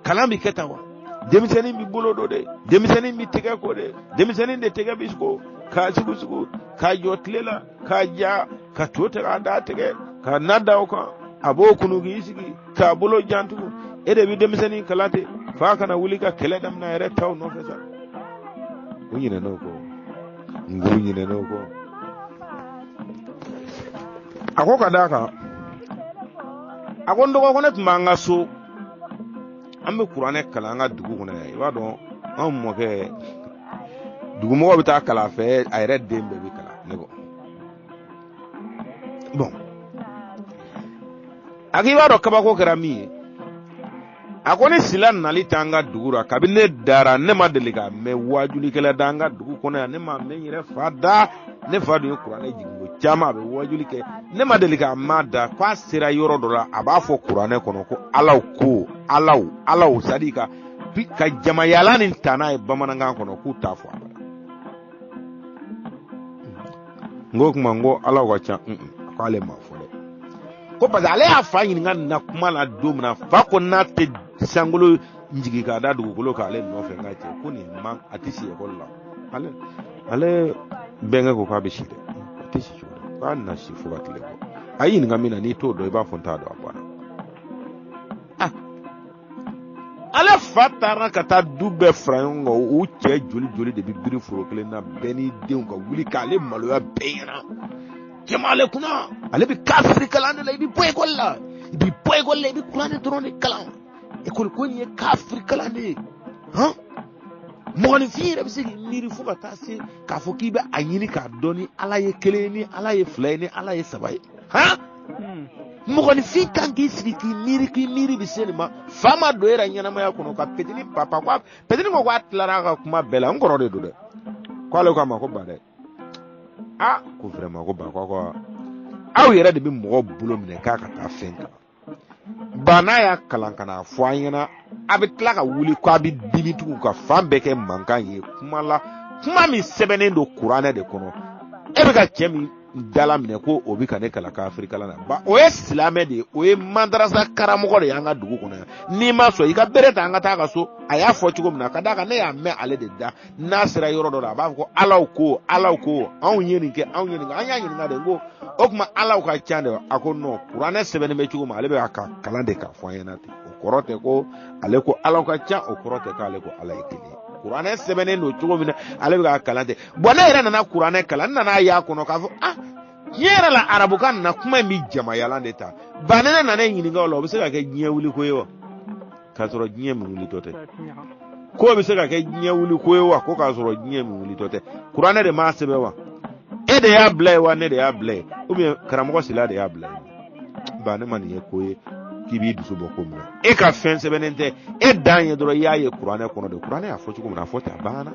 kalan bɛ kɛ tan wa denmisɛnnin bɛ bolo do de denmisɛnnin bɛ tɛgɛ ko de denmisɛnnin de tɛgɛ bɛ ko k'a sugu k'a jɔ tile la k'a ja ka to tigɛ a da tigɛ ka na da o kan a b'o kunu k'i sigi k'a bolo jantugu e de bɛ denmisɛnnin kalan ten fa kana wuli ka kɛlɛ daminɛ a yɛrɛ taw nɔfɛ sa o ɲinɛn'o kɔ nguru ɲinɛn'o kɔ a ko ka d'a kan a ko n dɔgɔ ko ne tun b'an ka so an bɛ kuranɛ kalan an ka dugu kɔnɔ yan i b'a dɔn anw mɔkɛ dugumɔgɔ bɛ taa kalan fɛ a yɛrɛ den bɛɛ bɛ kalan ne ko bon a ko i b'a dɔn kabako kɛra min ye a ko ni sila nali tɛ an ka dugu la kabini ne dara ne ma deli ka mɛn wajulikɛla da an ka dugu kɔnɔ yan ne ma mɛn n yɛrɛ fa da ne fa dun ye kuranɛ jigin ko caman a bɛ wajuli kɛ ne ma deli ka ma da k'a sera yɔrɔ dɔ la a b'a fɔ kuranɛ kɔnɔ ko alaw ko alaw c'est à dire ka jamayala nin ta n'a ye bamanankan kɔnɔ k'u t'a fɔ a la n ko kuma n ko alaw ka ca k'ale ma fɔ dɛ ko parce que ale y'a fa ɲininka nin na kuma la don min na fa ko n'a tɛ sankolo jigin k'a da dugukolo k'ale nɔfɛ n ka cɛ ko nin man a tɛ si ekɔli la ale bɛnkɛ ko k'a bɛ si dɛ a tɛ si cogo dɛ k'a na si fo ka tile bɔ a y'i ɲininka min na n'i t'o dɔn i b'a fɔ n t'a dɔn a banna ale fa taara ka taa du bɛɛ fara ɲɔgɔn kan o cɛ joli de bɛ biri foro kelen na bɛɛ n'i denw ka wuli k'ale maloya bɛɛ ɲɛna jama ale kunna ale bɛ kafiri kalan de la i bɛ bɔ ekɔli la i bɛ kuranɛ dɔrɔn de kalan ekɔli ko nin ye kafiri kalan de ye han mɔgɔninfin yɛrɛ bɛ se k'i miiri fo ka taa se k'a fɔ k'i bɛ a ɲini k'a dɔn ni ala ye kelen ye ni ala ye fila ye ni ala ye saba ye han mɔgɔninfin kan k'i sigi k'i miiri bɛ se nin ma fa ma don e yɛrɛ ɲɛnamaya kɔnɔ ka petini papa petini ko k'a tilara a ka kuma bɛɛ la n kɔrɔ de don dɛ k'ale k'a ma ko ba dɛ ko vraiment ko ba ko aw yɛrɛ de bɛ mɔgɔ bolo minɛ k'a ka taa fɛn kalan ba n'a y'a kalan ka n'a fɔ an ɲɛna a bɛ tila ka wuli k'a bɛ dimi tugun ka fan bɛɛ kɛ mankan ye kuma min sɛbɛnnen don kuranɛ de kɔnɔ e bɛ ka cɛ min dala minɛ ko o bɛ ka ne kalan kafiri kalan na ba o ye silamɛ de ye o ye madarasa karamɔgɔ de y'an ka dugu kɔnɔ yan n'i ma sɔn i ka bere ta an ka taa ka so a y'a fɔ cogo min na ka d'a kan ne y'a mɛn ale de da n'a sera yɔrɔ dɔ la a b'a fɔ ko alaw ko anw ye nin kɛ an y'a ɲininka de ko o tuma alaw ka ca de a ko non kuranɛ sɛbɛnnen bɛ cogo min ale bɛ ka kalan de k'a fɔ an ɲɛna ten o kɔrɔ tɛ ko ale ko alaw ka ca o kɔrɔ tɛ k'ale ko ala ye kelen ye kuranɛ sɛbɛnnen don cogo min na ale bɛ ka kalan ten bon ne yɛrɛ nana kuranɛ kalan n nana y'a kɔnɔ k'a fɔ diɲɛ yɛrɛ la arabukan na kuma in bɛ jamayala de ta ba ne nana ɲininka o la o bɛ se ka kɛ diɲɛ wuli ko ye wa k'a sɔrɔ diɲɛ min wulitɔ tɛ ko bɛ se ka kɛ diɲɛ wuli ko ye wa ko k'a sɔrɔ diɲɛ min wulitɔ tɛ kuranɛ de m'a sɛbɛn wa e de y'a bila ye wa ne de y'a bila ye ou bien karamɔgɔ Sila de y'a bila ye ba ne ma nin ye ko ye kibi dusu bɔ ko mina e ka fɛn sɛbɛnnen tɛ e dan ye dɔrɔn i y'a ye kuranɛ kɔnɔ de kuranɛ y'a fɔ cogo min na a fɔ ten a banna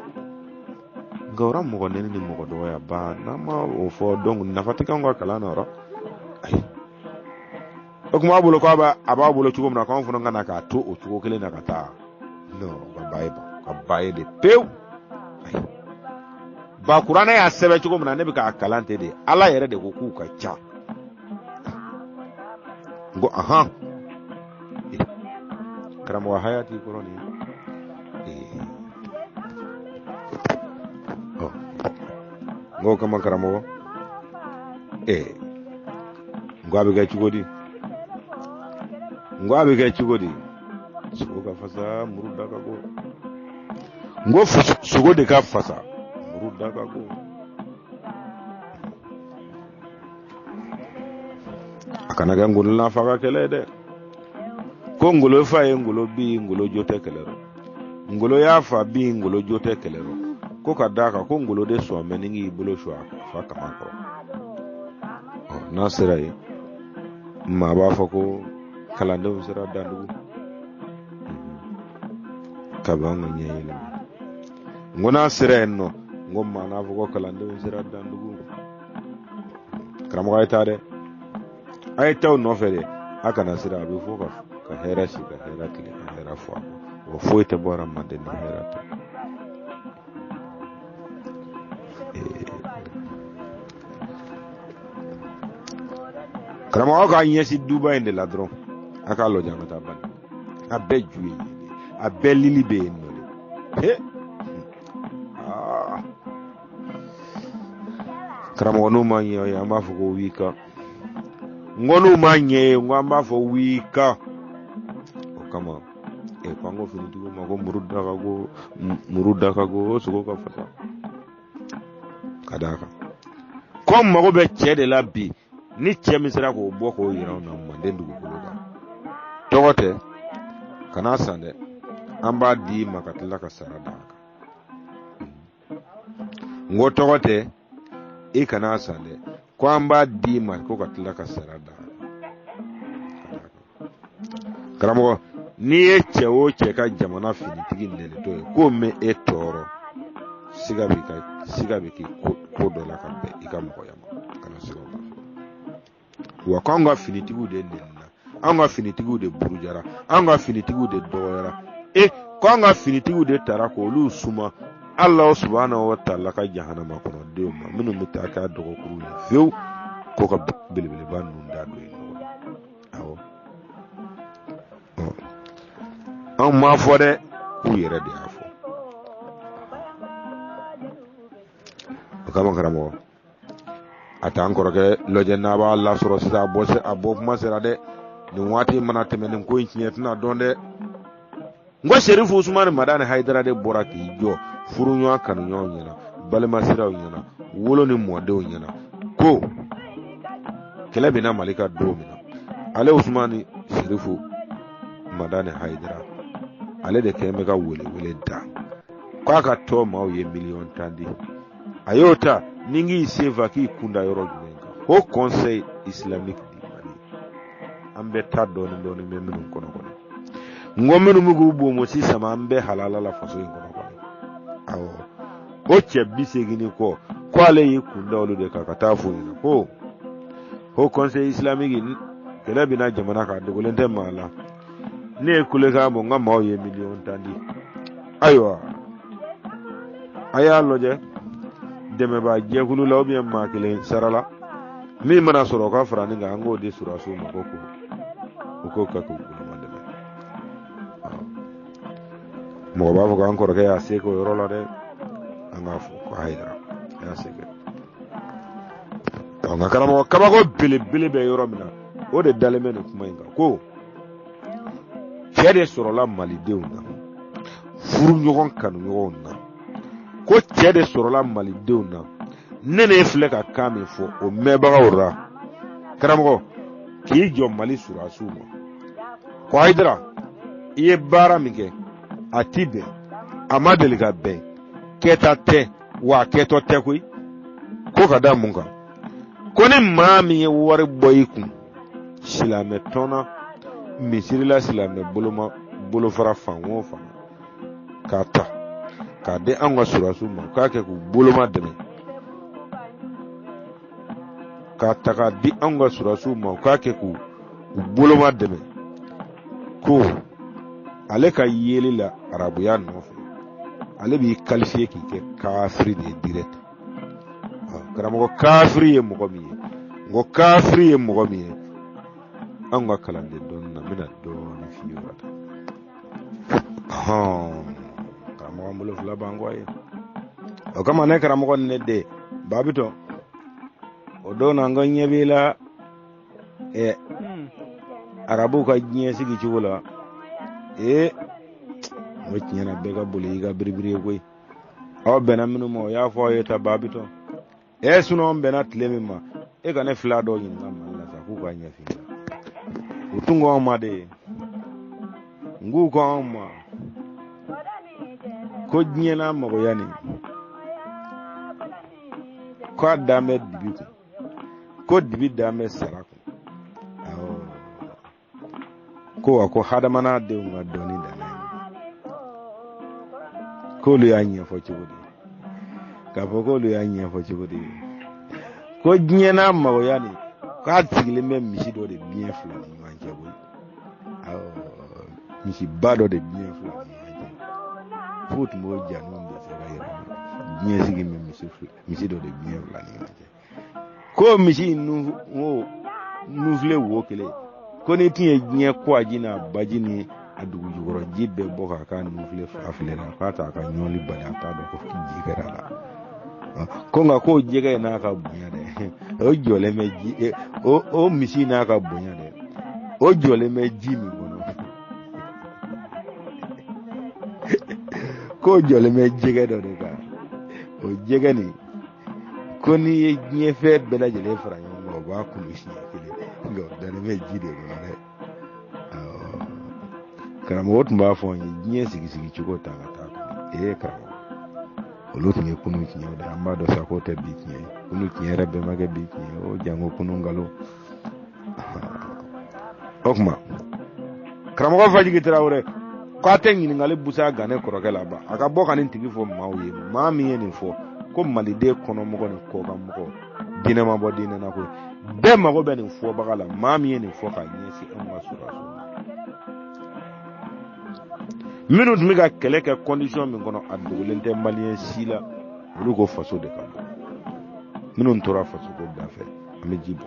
nka o ra mɔgɔ nɛni ni mɔgɔ dɔgɔya ban n'an ma o fɔ donc nafa tɛ k'anw ka kalan na yɔrɔ ayi o kuma a bolo k'a b'a bolo cogo min na k'anw fana ka na k'a to o cogo kelen na ka taa non ka ba ye de pewu ayi ba kuranɛ y'a sɛbɛn cogo min na ne bɛ k'a kalan ten de ala yɛrɛ de ko k'u ka ca n ko ahan karamɔgɔ hayati kɔrɔ nin n ko kama karamɔgɔ n ko a bɛ kɛ cogo di sogo ka fasa muru da ka go n ko sogo de ka fasa muru da ka go a kana kɛ ngolo na faga kɛlɛ dɛ ko ngolo fa ye ngolo bi ngolo jo tɛ kɛlɛ rɔ ngolo y'a fa bi ngolo jo tɛ kɛlɛ rɔ ko ka da kan ko ngolo de sɔn mɛ ni k'i bolo su a fa kama kɔrɔ n'a sera yen maa b'a fɔ ko kalandenw sera dandugu kaban ka ɲɛ yɛlɛma n ko n'a sera yen nɔ n ko maa n'a fɔ ko kalandenw sera dandugu karamɔgɔ ye taa dɛ a ye taa o nɔfɛ dɛ a kana sira a bɛ fɔ ka hɛrɛ si ka hɛrɛ tile ka hɛrɛ fɔ a o foyi tɛ bɔ hadamaden ni hɛrɛ tɛ karamɔgɔ k'a ɲɛsin duba in de la dɔrɔn a k'a lɔjɛ an ka taa bani a bɛɛ ju ye a bɛɛ lili bɛ yen nɔ de karamɔgɔ n'u ma ɲɛ an b'a fɔ ko wika n ko n'u ma ɲɛ n ko an b'a fɔ wika o kama ko an ko finitigiw ma ko muru dakago o sogo ka fasa ka d'a kan ko mago bɛ cɛ de la bi ni cɛ min sera k'o bɔ k'o yira anw na manden dugukolo kan tɔgɔ tɛ kana san dɛ an b'a di ma ka tila ka sara d'a kan n ko tɔgɔ tɛ i kana san dɛ ko an b'a di ma ko ka tila ka sara d'a kan karamɔgɔ n'i ye cɛ o cɛ ka jamana finitigi nɛnitɔ ye k'o mɛn e tɔɔrɔ siga bɛ k'i ko dɔ la ka bɛn i ka mɔgɔya ma kana siga o ma wa k'anw ka finitigiw de nɛnina anw ka finitigiw de burujara anw ka finitigiw de dɔgɔyara k'anw ka finitigiw de taara k'olu suma Ala subhanahu wa ta'ala ka jahanama kɔnɔ denw ma minnu bɛ taa k'a dɔgɔkuru ye fiyewu ko ka belebeleba ninnu da don yen nɔ awɔ anw m'a fɔ dɛ k'u yɛrɛ de y'a fɔ o kama karamɔgɔ a t'an kɔrɔkɛ lɔjɛ n'a b'a lasɔrɔ sisan a bɔ kuma sera dɛ nin waati mana tɛmɛ nin ko in tiɲɛ tɛna dɔn dɛ n ko Serifu Usumani Madani Hayidara de bɔra k'i jɔ furuɲɔgɔn kanuɲɔgɔnw ɲɛna balimasiraw ɲɛna wolo ni mɔdenw ɲɛna ko kɛlɛ bɛna Mali ka don min na ale Usumani Serifu Madani Hayidara ale de kɛlen bɛ ka wele da k'a ka tɔ maaw ye 1,000,000 tan di a y'o ta ni k'i senfa k'i kunda yɔrɔ jumɛn kan o conseil islamique di Mali an bɛ taa dɔɔni bɛ minnu kɔnɔ n ko minnu bɛ k'u bomo sisan an bɛ halala la faso in kɔnɔ awɔ o cɛ 80 kɔ ko ale y'i kunda olu de kan ka taa fɔ ɲɛna ko o conseil islamique kɛlɛ bɛna jamana kan dogolen tɛ maa la ne ye kulekan bɔ n ka maaw ye 1,000,000 tan di ayiwa a y'a lajɛ dɛmɛbaa jɛkulu la ubiyɛn maa kelen sara la min mana sɔrɔ o ka fara nin kan an k'o di surasiw ma ko k'o kɛ k'u ma dɛmɛ mɔgɔ b'a fɔ k'an kɔrɔkɛ y'a se k'o yɔrɔ la dɛ an k'a fɔ ko Hayidara a y'a se kɛ nka karamɔgɔ kabako belebele bɛ yɔrɔ min na o de dalen bɛ nin kuma in kan ko cɛ de sɔrɔla malidenw na furuɲɔgɔn kanuɲɔgɔnw na ko cɛ de sɔrɔla malidenw na ne ne filɛ ka kan min fɔ o mɛnbagaw la karamɔgɔ k'i jɔ Mali surasiw ma ko Hayidara i ye baara min kɛ a ti bɛn a ma deli ka bɛn kɛta tɛ wa kɛtɔ tɛ koyi ko ka da mun kan ko ni maa min ye wari bɔ i kun silamɛ tɔn na misiri la silamɛ bolo fara fan o fan k'a ta k'a di an ka surasiw ma k'a kɛ k'u boloma dɛmɛ k'a ta k'a di an ka surasiw ma k'a kɛ k'u boloma dɛmɛ ko ale ka yeli la arabuya nɔfɛ ale b'i qualifié k'i kɛ kafiri de direct karamɔgɔ kafiri ye mɔgɔ min ye ngo kafiri ye mɔgɔ min ye an ka kalanden dɔɔnin na bɛna dɔɔnin f'i ye o la karamɔgɔ bolo fila b'an kɔ ye o kama ne karamɔgɔ ni ne de babitɔ o don na an ka ɲɛ b'i la arabu ka diɲɛ sigi cogo la o tiɲɛ na bɛɛ ka boli i ka biribiri ye koyi aw bɛnna minnu ma o y'a fɔ aw ye ta babitɔ sunɔ an bɛnna tile min ma e ka ne fila dɔw ɲininka Mali la sa k'u ka ɲɛfin la u tun ko anw ma de ng'u ko anw ma ko diɲɛ n'a magoya nin k'a dan bɛ dibi kun ko dibi dan bɛ sara kun ko wa ko hadamana denw ka dɔɔni dan k'olu y'a ɲɛfɔ cogo di k'a fɔ k'olu y'a ɲɛfɔ cogo di ko diɲɛ n'a magoya nin k'a sigilen bɛ misi dɔ de biɲɛ fila ni ɲɔgɔn cɛ koyi misiba dɔ de biɲɛ fila ni ɲɔgɔn cɛ f'u tun b'o janinw de se ka yɛrɛ diɲɛ sigi bɛ misi dɔ de biɲɛ fila ni ɲɔgɔn cɛ ko misi nufile wo kelen ko ni tun ye diɲɛ kɔji n'a baji ni a dugu jukɔrɔ ji bɛɛ bɔ k'a ka nufile fa filɛ la k'a t'a ka ɲɔli bali a t'a dɔn ko ji kɛra la ko nka k'o jɛgɛ n'a ka bonya dɛ o jɔlen bɛ ji o misi n'a ka bonya dɛ o jɔlen bɛ ji min kɔnɔ k'o jɔlen bɛ jɛgɛ dɔ de kan o jɛgɛ nin ko n'i ye diɲɛ fɛn bɛɛ lajɛlen fara ɲɔgɔn kan o b'a kunu siɲɛ kelen nka o dalen bɛ ji de kɔnɔ dɛ karamɔgɔ tun b'a fɔ n ye diɲɛ sigi cogo ta ka taa kɔnɔ karamɔgɔ olu tun ye kunu tiɲɛ de an b'a dɔn sa k'o tɛ bi tiɲɛ kunu tiɲɛ yɛrɛ bɛɛ ma kɛ bi tiɲɛ o jango kunu nkalon o tuma karamɔgɔ Fajigi Tarawele k'a tɛ ɲininkali busa gan ne kɔrɔkɛ la ba a ka bɔ ka nin tigi fɔ maaw ye maa min ye nin fɔ ko maliden kɔnɔmɔgɔ ni kɔkanmɔgɔ diinɛ ma bɔ diinɛ na koyi bɛɛ mago bɛ nin fɔbaga la maa min ye nin fɔ k'a ɲɛsin an ka surasiw ma minnu tun bɛ ka kɛlɛ kɛ condition min kɔnɔ a dogolen tɛ maliyɛn si la olu ko faso de ka bɔ minnu tora faso ko da fɛ an bɛ ji bɔ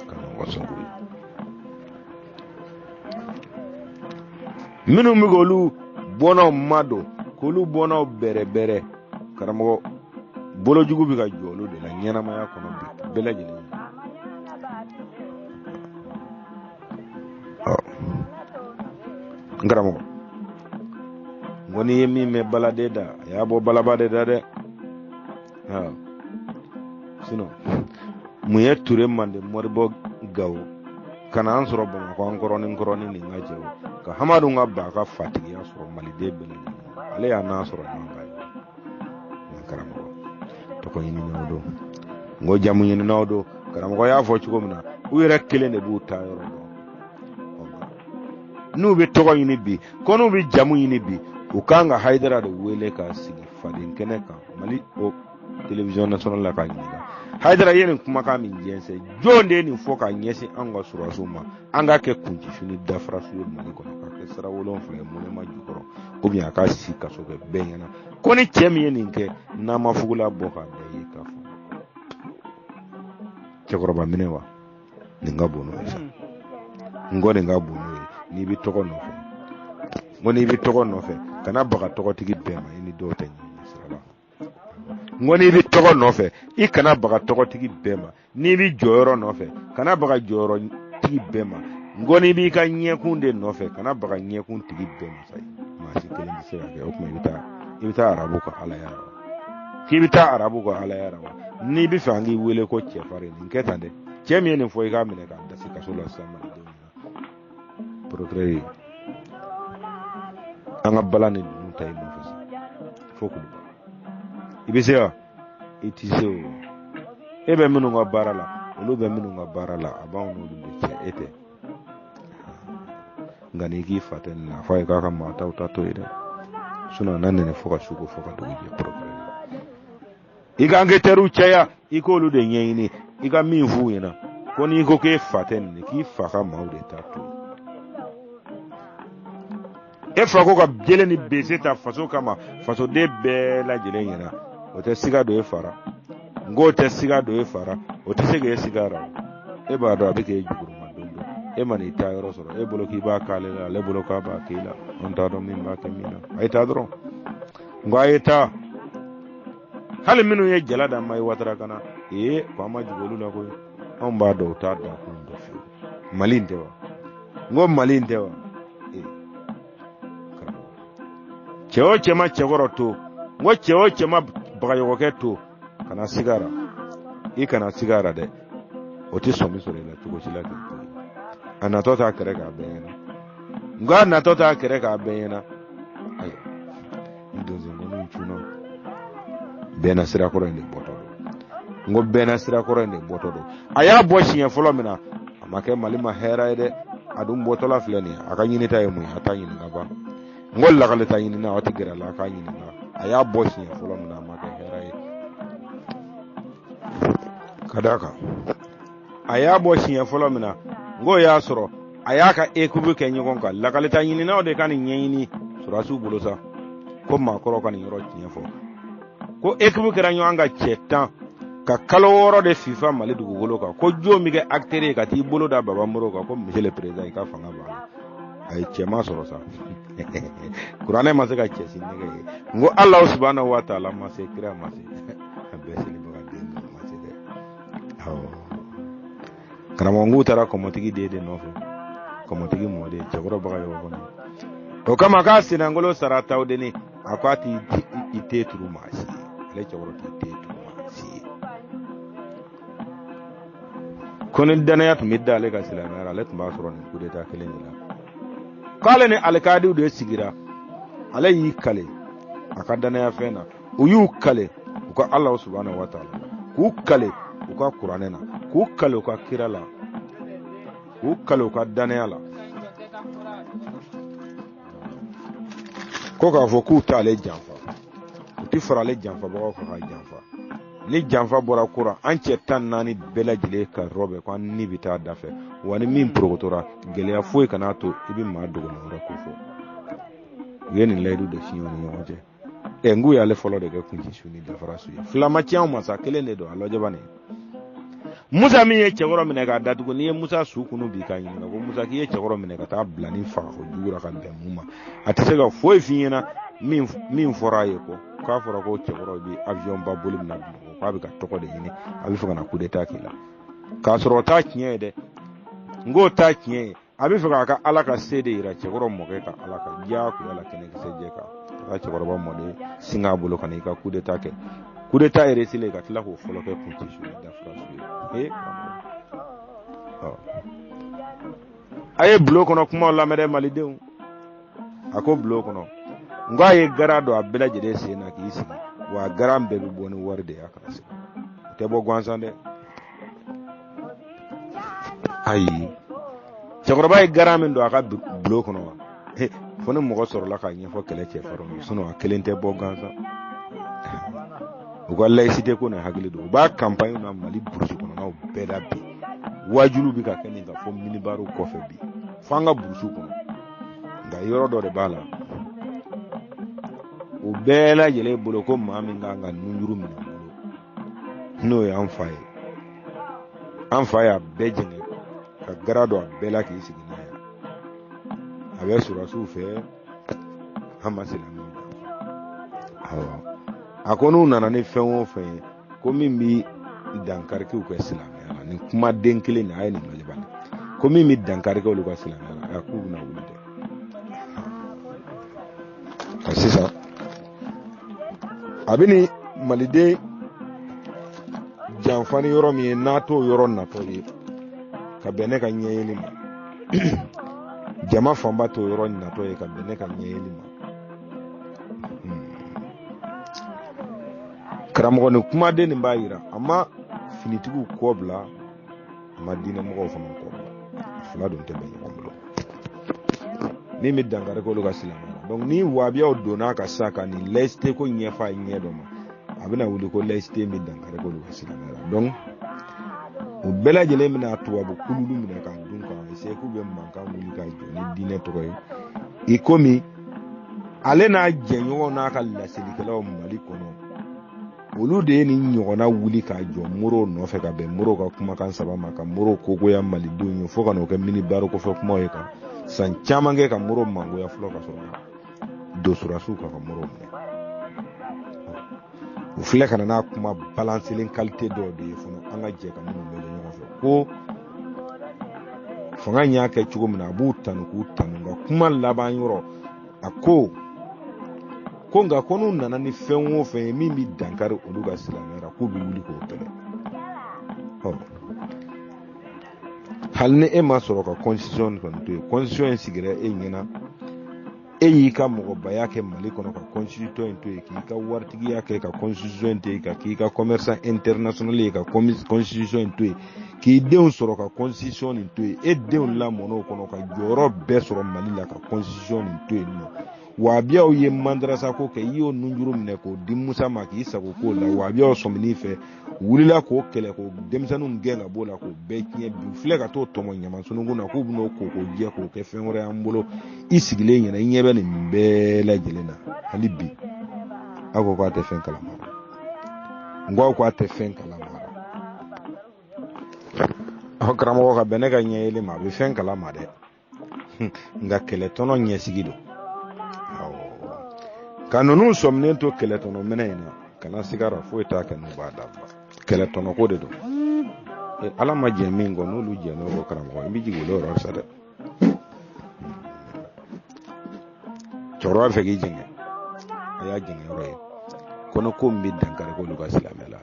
ka ɲɔgɔn sɔrɔ minnu bɛ k'olu bɔnnaw madon k'olu bɔnnaw bɛrɛbɛrɛ karamɔgɔ bolojugu bɛ ka jɔ olu de la ɲɛnamaya kɔnɔ bi bɛɛ lajɛlen n karamɔgɔ n ko n'i ye min mɛn baladen da a y'a bɔ balaba de da dɛ sinon mun ye Ture Mande Mɔribɔ Gawo ka na an sɔrɔ Bamakɔ an kɔrɔnin nin ka cɛ ka Hamadu ka ba ka fatigiya sɔrɔ maliden bɛɛ lajɛlen ale y'a n'a sɔrɔ ɲɔgɔn kan n karamɔgɔ tɔgɔ ɲininaw don n ko jamu ɲininaw don karamɔgɔ y'a fɔ cogo min na u yɛrɛ kelen de b'u ta yɔrɔ dɔn n'u bɛ tɔgɔ ɲini bi ko n'u bɛ jamu ɲini bi u kan ka Hayidara de wele k'a sigi faden kɛnɛ kan Mali o télévision nationale la k'a ɲininka Hayidara ye nin kumakan min jɛnsɛn jɔn de ye nin fɔ k'a ɲɛsin an ka surasiw ma an ka kɛ kuncifini dafarasu ye Mali kɔnɔ k'a kɛ sira 7 ye Mɔnɛma jukɔrɔ ou bien a ka si kaso kɛ bɛɛ ɲɛna ko ni cɛ min ye nin kɛ n'a ma fugula bɔ k'a da ye k'a fɔ cɛkɔrɔba minɛ wa nin ka bon n'o ye sa n ko nin ka bon n'o ye n'i bɛ tɔgɔ nɔfɛ n ko n'i bɛ tɔgɔ nɔfɛ kana baga tɔgɔtigi bɛɛ ma i ni dɔw tɛ ɲini sira la n ko n'i bɛ tɔgɔ nɔfɛ i kana baga tɔgɔtigi bɛɛ ma n'i bɛ jɔyɔrɔ nɔfɛ kana baga jɔyɔrɔtigi bɛɛ ma n ko n'i b'i ka ɲɛkun de nɔfɛ kana baga ɲɛkun tigi bɛɛ ma sa maa si kelen tɛ se ka kɛ o tuma i bɛ taa arabu ka alaya la k'i bɛ taa arabu ka alaya la n'i bɛ fɛ an k'i wele ko cɛfarin nin kɛ tan dɛ cɛ min ye nin fɔ i k'a minɛ k'a dasi kaso la sisan malidenw na procureur an ka bala ni ninnu ta i nɔfɛ sa fo k'u ban i bɛ se wa i tɛ se o e bɛ minnu ka baara la olu bɛ minnu ka baara la a b'anw n'olu de cɛ e tɛ ngani ki faten na fa ka mata uta to ida suna nan ne foka shugo foka do je program iga ngeteru chaya ikolu de nyini iga mi fu ina koni ko ke faten ni ki fa ka maude tato e fa ko ka jele ni bese ta faso kama faso de be la jele ina o te siga do e fara ngo te siga do e fara o te sege sigara e ba do abike juguru mandondo e mani ta yoro soro e bolo ki ba kale la le bolo ka ba kila on ta do min ba ke mina ay ta dro ngo ay ta hal minu ye jala da mai watara kana e ko ma jugolu la ko on ba do ta da ko ndo fi malinde wa ngo malinde wa e cheo chema chegoro to ngo cheo chema bagayo ko to kana sigara i kana sigara de o ti so mi so le to ko sila ke anato ta kere ka bena ngo anato ta kere ka bena ay ndozo ngo nchuno bena sira ko rende boto ngo bena sira ko rende boto do aya bo shiye folo mina amake malima hera ede adum boto la fleni aka nyini tay mu ata nyini ngaba ngol la kale tay nyini na wati gera la ka nyini na aya bo shiye folo mina amake hera ede kadaka aya bo shiye folo mina ngo ya soro aya ka ekubu kenyi gonka la kale tay nyini na ode kan nyini surasu bolosa ko ma koro kan yoro shiye fo ko ekubu keranyo anga chetan ka kaloro de FIFA mali dugu golo ka ko jomi ke acteur ka ti bolo da baba moro ka ko monsieur le président ka fanga ba ay chema soro sa qur'ane ma se ka chesi ne ngo allah subhanahu wa ta'ala ma se kira ma se beseli baga de ma se de aw karamo ngu tara ko motigi de no fo ko motigi mo de chagoro baga yo ko to kama ka sinangolo sarata odeni akwati ite turu ma si le chagoro ite turu ma si konin danaya to midda ale ka silama ala tun ba soro ni kudeta kelen ni la kale ni alkadi do sigira ale yi kale aka danaya fena uyu kale uka allah subhanahu wa ta'ala ku kale uka qur'anena ku kale uka kirala ku kale uka danaya la ko ka fo ku ta ale janfa uti fara ale janfa ba ko ka janfa ni janfa bora kura an cɛ tan naani bɛɛ lajɛlen ka rɔbɛ ko an ni bi taa da fɛ wa ni min porokotora gɛlɛya foyi kana to i bi maa dogo wɛrɛ ko fɔ u ye nin layidu de fiɲɛ ni ɲɔgɔn cɛ ngu y'ale fɔlɔ de kɛ kunci su ni dafara su ye filama tiɲɛw masa kelen de don a lɔjɛba ne musa min ye cɛkɔrɔ minɛ k'a datugu n'i ye musa su kunu bi k'a ɲininka ko musa k'i ye cɛkɔrɔ minɛ ka taa bila ni faga ko jugura ka bɛn mun ma a tɛ se ka foyi f'i ɲɛna min fɔra a ye ko k'a fɔra ko cɛkɔrɔ bi avion ba boli mina bi k'a bɛ ka tɔgɔ de ɲini a bɛ fɛ ka na coup d'état k'i la k'a sɔrɔ o t'a tiɲɛ ye dɛ n k'o t'a tiɲɛ ye a bɛ fɛ k'a ka ala ka se de yira cɛkɔrɔ mɔkɛ ka ala ka diyagoya la kɛnɛkisɛ jɛ kan ka cɛkɔrɔba mɔden singa a bolo ka na i ka coup d'état kɛ coup d'état yɛrɛ selen ka tila k'o fɔlɔ kɛ kunci su ye dafara su ye a ye bulon kɔnɔ kumaw lamɛn dɛ malidenw a ko bulon kɔnɔ n ko a ye gara dɔ a bɛɛ lajɛlen sen na k'i sigi wa garan bɛɛ bɛ bɔ ni wari de y'a kana sigi o tɛ bɔ gansan dɛ ayi cɛkɔrɔba ye garan min don a ka bulon kɔnɔ wa fo ni mɔgɔ sɔrɔla k'a ɲɛfɔ kɛlɛ cɛfarinw ye sinon a kelen tɛ bɔ gansan u ka laïcité ko na hakili don u b'a campagne na Mali burusi kɔnɔnaw bɛɛ la bi wajulu bi ka kɛ nin ka fɔ minibaru kɔfɛ bi fo an ka burusi kɔnɔ nka yɔrɔ dɔ de b'a la o bɛɛ lajɛlen bolo ko maa min kan ka nunjuru minɛ bolo n'o ye an fa ye an fa y'a bɛɛ jɛngɛ ka gara don a bɛɛ la k'i sigi n'a ye a bɛ surasiw fɛ an ma silamɛw awɔ a ko n'u nana ni fɛn o fɛn ye ko min bi dankari k'u ka silamɛya la nin kumaden kelen nin a ye nin lajɛ bani ko min bi dankari k'olu ka silamɛya la k'u bɛna wuli dɛ ka sisan a bɛ ni maliden janfa ni yɔrɔ min ye n'a t'o yɔrɔ natɔ ye ka bɛn ne ka ɲɛɲini ma jama fanba t'o yɔrɔ natɔ ye ka bɛn ne ka ɲɛɲini ma karamɔgɔ ni kumaden nin b'a yira a ma finitigiw kɔ bila a ma diinɛmɔgɔw fana kɔ bila a fila dun tɛ bɛn ɲɔgɔn bolo min bɛ dankari k'olu ka silamɛya donc ni wahabiyaw donna ka sa ka nin laïcité ko ɲɛfɔ a ɲɛ dɔ ma a bɛna wuli ko laïcité min dankari k'olu ka silamɛya donc o bɛɛ lajɛlen bɛna tubabu kululu minɛ k'a dun k'a essayer k'u bɛ mankan wuli ka jɔ ni diinɛ tɔgɔ ye i komi ale n'a jɛɲɔgɔn n'a ka lasilikɛlaw Mali kɔnɔ olu de ye nin ɲɔgɔnna wuli k'a jɔ Moro nɔfɛ ka bɛn Moro ka kumakan saba ma ka Moro kogoya malidenw ye fo ka n'o kɛ mini-baro kɔfɛ kumaw ye ka san caman kɛ ka Moro mangoya fɔlɔ ka sɔrɔ dosurasiw ka Moro minɛ u filɛ ka na n'a kuma balancelen qualité dɔw de ye fana an ka jɛ ka minnu bɛ ɲɔgɔn fɛ ko fanga y'a kɛ cogo min na a b'u tanu k'u tanu nka kuma laban yɔrɔ a ko nka ko n'u nana ni fɛn o fɛn ye min bɛ dankari olu ka silamɛya k'u bɛ wuli k'o kɛlɛ hali ni e ma sɔrɔ ka constitution kɔni to yen constitution in sigira e ɲɛna e y'i ka mɔgɔbaya kɛ Mali kɔnɔ ka constitution in to yen k'i ka waritigiya kɛ ka constitution in to yen ka k'i ka commerçant international ye ka constitution in to yen k'i denw sɔrɔ ka constitution in to yen e denw lamɔn'o kɔnɔ ka jɔyɔrɔ bɛɛ sɔrɔ Mali la ka constitution in to yen nɔ wahabiyaw ye mandarasa ko kɛ i y'o nunjuru minɛ k'o di Musa ma k'i sago k'o la wahabiyaw sɔmini fɛ wulila k'o kɛlɛ k'o denmisɛnninw gɛn ka b'o la k'o bɛɛ tiɲɛ bi filɛ ka t'o tɔmɔ ɲamansunugun na k'u bɛn'o ko k'o jɛ k'o kɛ fɛn wɛrɛ y'an bolo i sigilen ɲɛna i ɲɛ bɛ nin bɛɛ lajɛlen na hali bi aw ko k'a tɛ fɛn kalama n ko aw ko a tɛ fɛn kalama aw karamɔgɔ ka bɛn ne ka ɲɛ yeli ma a bɛ fɛn kalama dɛ nka kɛlɛtɔnɔ ɲɛsigi don ka ninnu sɔminen to kɛlɛtɔnɔ minɛ in na kana sigara foyi t'a kɛ n'u b'a dabila kɛlɛtɔnɔ ko de don ala ma jɛ min kɔ n'olu jɛ n'o ko karamɔgɔ i bɛ jigin olu yɔrɔ sa dɛ cɛkɔrɔba fɛ k'i jɛngɛ a y'a jɛngɛ yɔrɔ ye kɔnɔ ko min bɛ dankari k'olu ka silamɛ la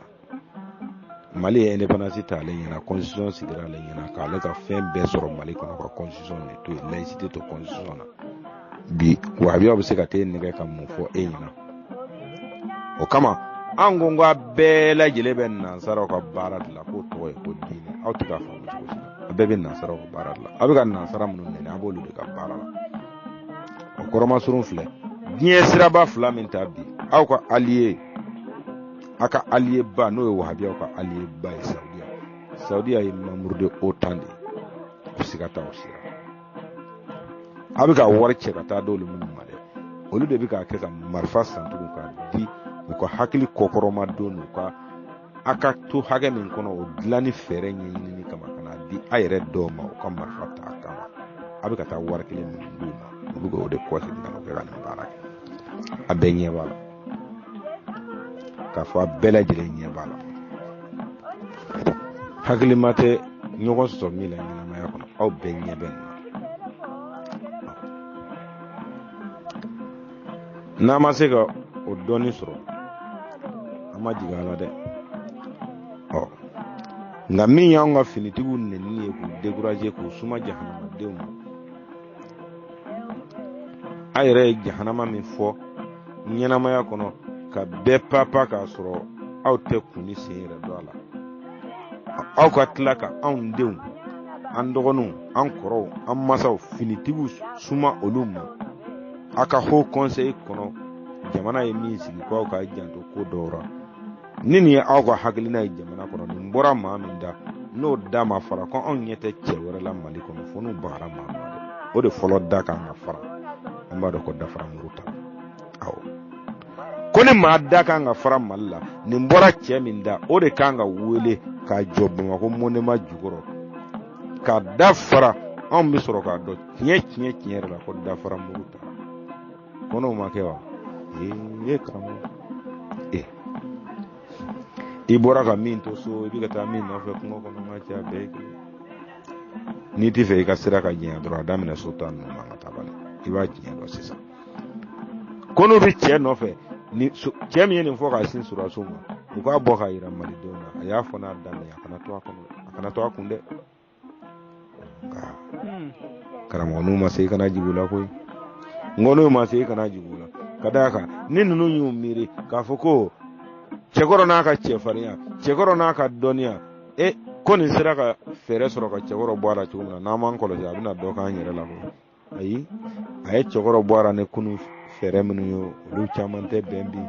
Mali ye indépendance ta ale ɲɛna constitution sigira ale ɲɛna k'ale ka fɛn bɛɛ sɔrɔ Mali kɔnɔ ka constitution de to yen laïcité to constitution na bi wahabiyaw bɛ se ka t'e nɛgɛ ka mun fɔ e ɲɛna o kama an ko a bɛɛ lajɛlen bɛ nansaraw ka baara de la k'o tɔgɔ ye ko diinɛ aw tɛ k'a faamu cogo si a bɛɛ bɛ nansaraw ka baara de la aw bɛ ka nansara minnu nɛni a b'olu de ka baara la o kɔrɔmasurun filɛ diɲɛ siraba fila min ta bi aw ka allié a ka allié ba n'o ye wahabiyaw ka allié ba ye Saudiya ye membre de OTAN de ye o siga t'a o sira a bɛ ka wari cɛ ka taa d'olu minnu ma dɛ olu de bɛ k'a kɛ ka marifa san tugun k'a di u ka hakili kɔkɔrɔma don n'u ka a ka to hakɛ min kɔnɔ o dilanni fɛɛrɛ ɲɛɲinini kama ka n'a di a yɛrɛ dɔw ma u ka marifa ta a kama a bɛ ka taa wari kelen min d'u ma olu bɛ o de kɔsi ka n'o kɛ ka nin baara kɛ a bɛɛ ɲɛ b'a la k'a fɔ a bɛɛ lajɛlen ɲɛ b'a la hakilima tɛ ɲɔgɔn sɔrɔ min la ɲɛnamaya kɔnɔ aw bɛɛ ɲɛ bɛ nin na n'a ma se ka o dɔɔni sɔrɔ an ma jigin a la dɛ nka min y'anw ka finitigiw nɛnini ye k'u décourager k'u suma jahanamadenw ma a yɛrɛ ye jahanama min fɔ ɲɛnamaya kɔnɔ ka bɛɛ papa k'a sɔrɔ aw tɛ kun ni sen yɛrɛ don a la aw ka tila ka anw denw an dɔgɔninw an kɔrɔw an masaw finitigiw suma olu ma a ka haut conseil kɔnɔ jamana ye min sigi k'aw ka janto ko dɔw la ni nin ye aw ka hakilina ye jamana kɔnɔ nin bɔra maa min da n'o da ma fara ko anw ɲɛ tɛ cɛ wɛrɛ la Mali kɔnɔ fo n'u bagara maa ma dɛ o de fɔlɔ da kan ka fara an b'a dɔn ko dafara muru ta awɔ ko ni maa da kan ka fara Mali la nin bɔra cɛ min da o de kan ka wele k'a jɔ Bamakɔ Monema jukɔrɔ ka da fara anw bɛ sɔrɔ k'a dɔn tiɲɛ yɛrɛ la ko dafara muru ta ko n'o ma kɛ wa karamɔgɔ i bɔra ka min to so i bɛ ka taa min nɔfɛ kungo kɔnɔ ma cɛ bɛɛ n'i t'i fɛ i ka sira ka diɲɛ dɔrɔn a daminɛ so ta ninnu ma ka taa bali i b'a diɲɛ dɔn sisan ko n'u bɛ cɛ nɔfɛ ni cɛ min ye nin fɔ k'a sin suraso ma u k'a bɔ k'a jira malidenw na a y'a fɔ n'a daminɛ a kana to a kun dɛ karamɔgɔ n'u ma se i kana jigin u la koyi n ko n'u ma se i kana jigin u la ka d'a kan ni ninnu y'u miiri k'a fɔ ko cɛkɔrɔ n'a ka cɛfarinya cɛkɔrɔ n'a ka dɔnniya ko nin sera ka fɛɛrɛ sɔrɔ ka cɛkɔrɔ bɔ a la cogo min na n'an m'an kɔlɔsi a bɛna dɔ k'an yɛrɛ la koyi ayi aye chokoro bwara ne kunu fere minu yo lu chamante bembi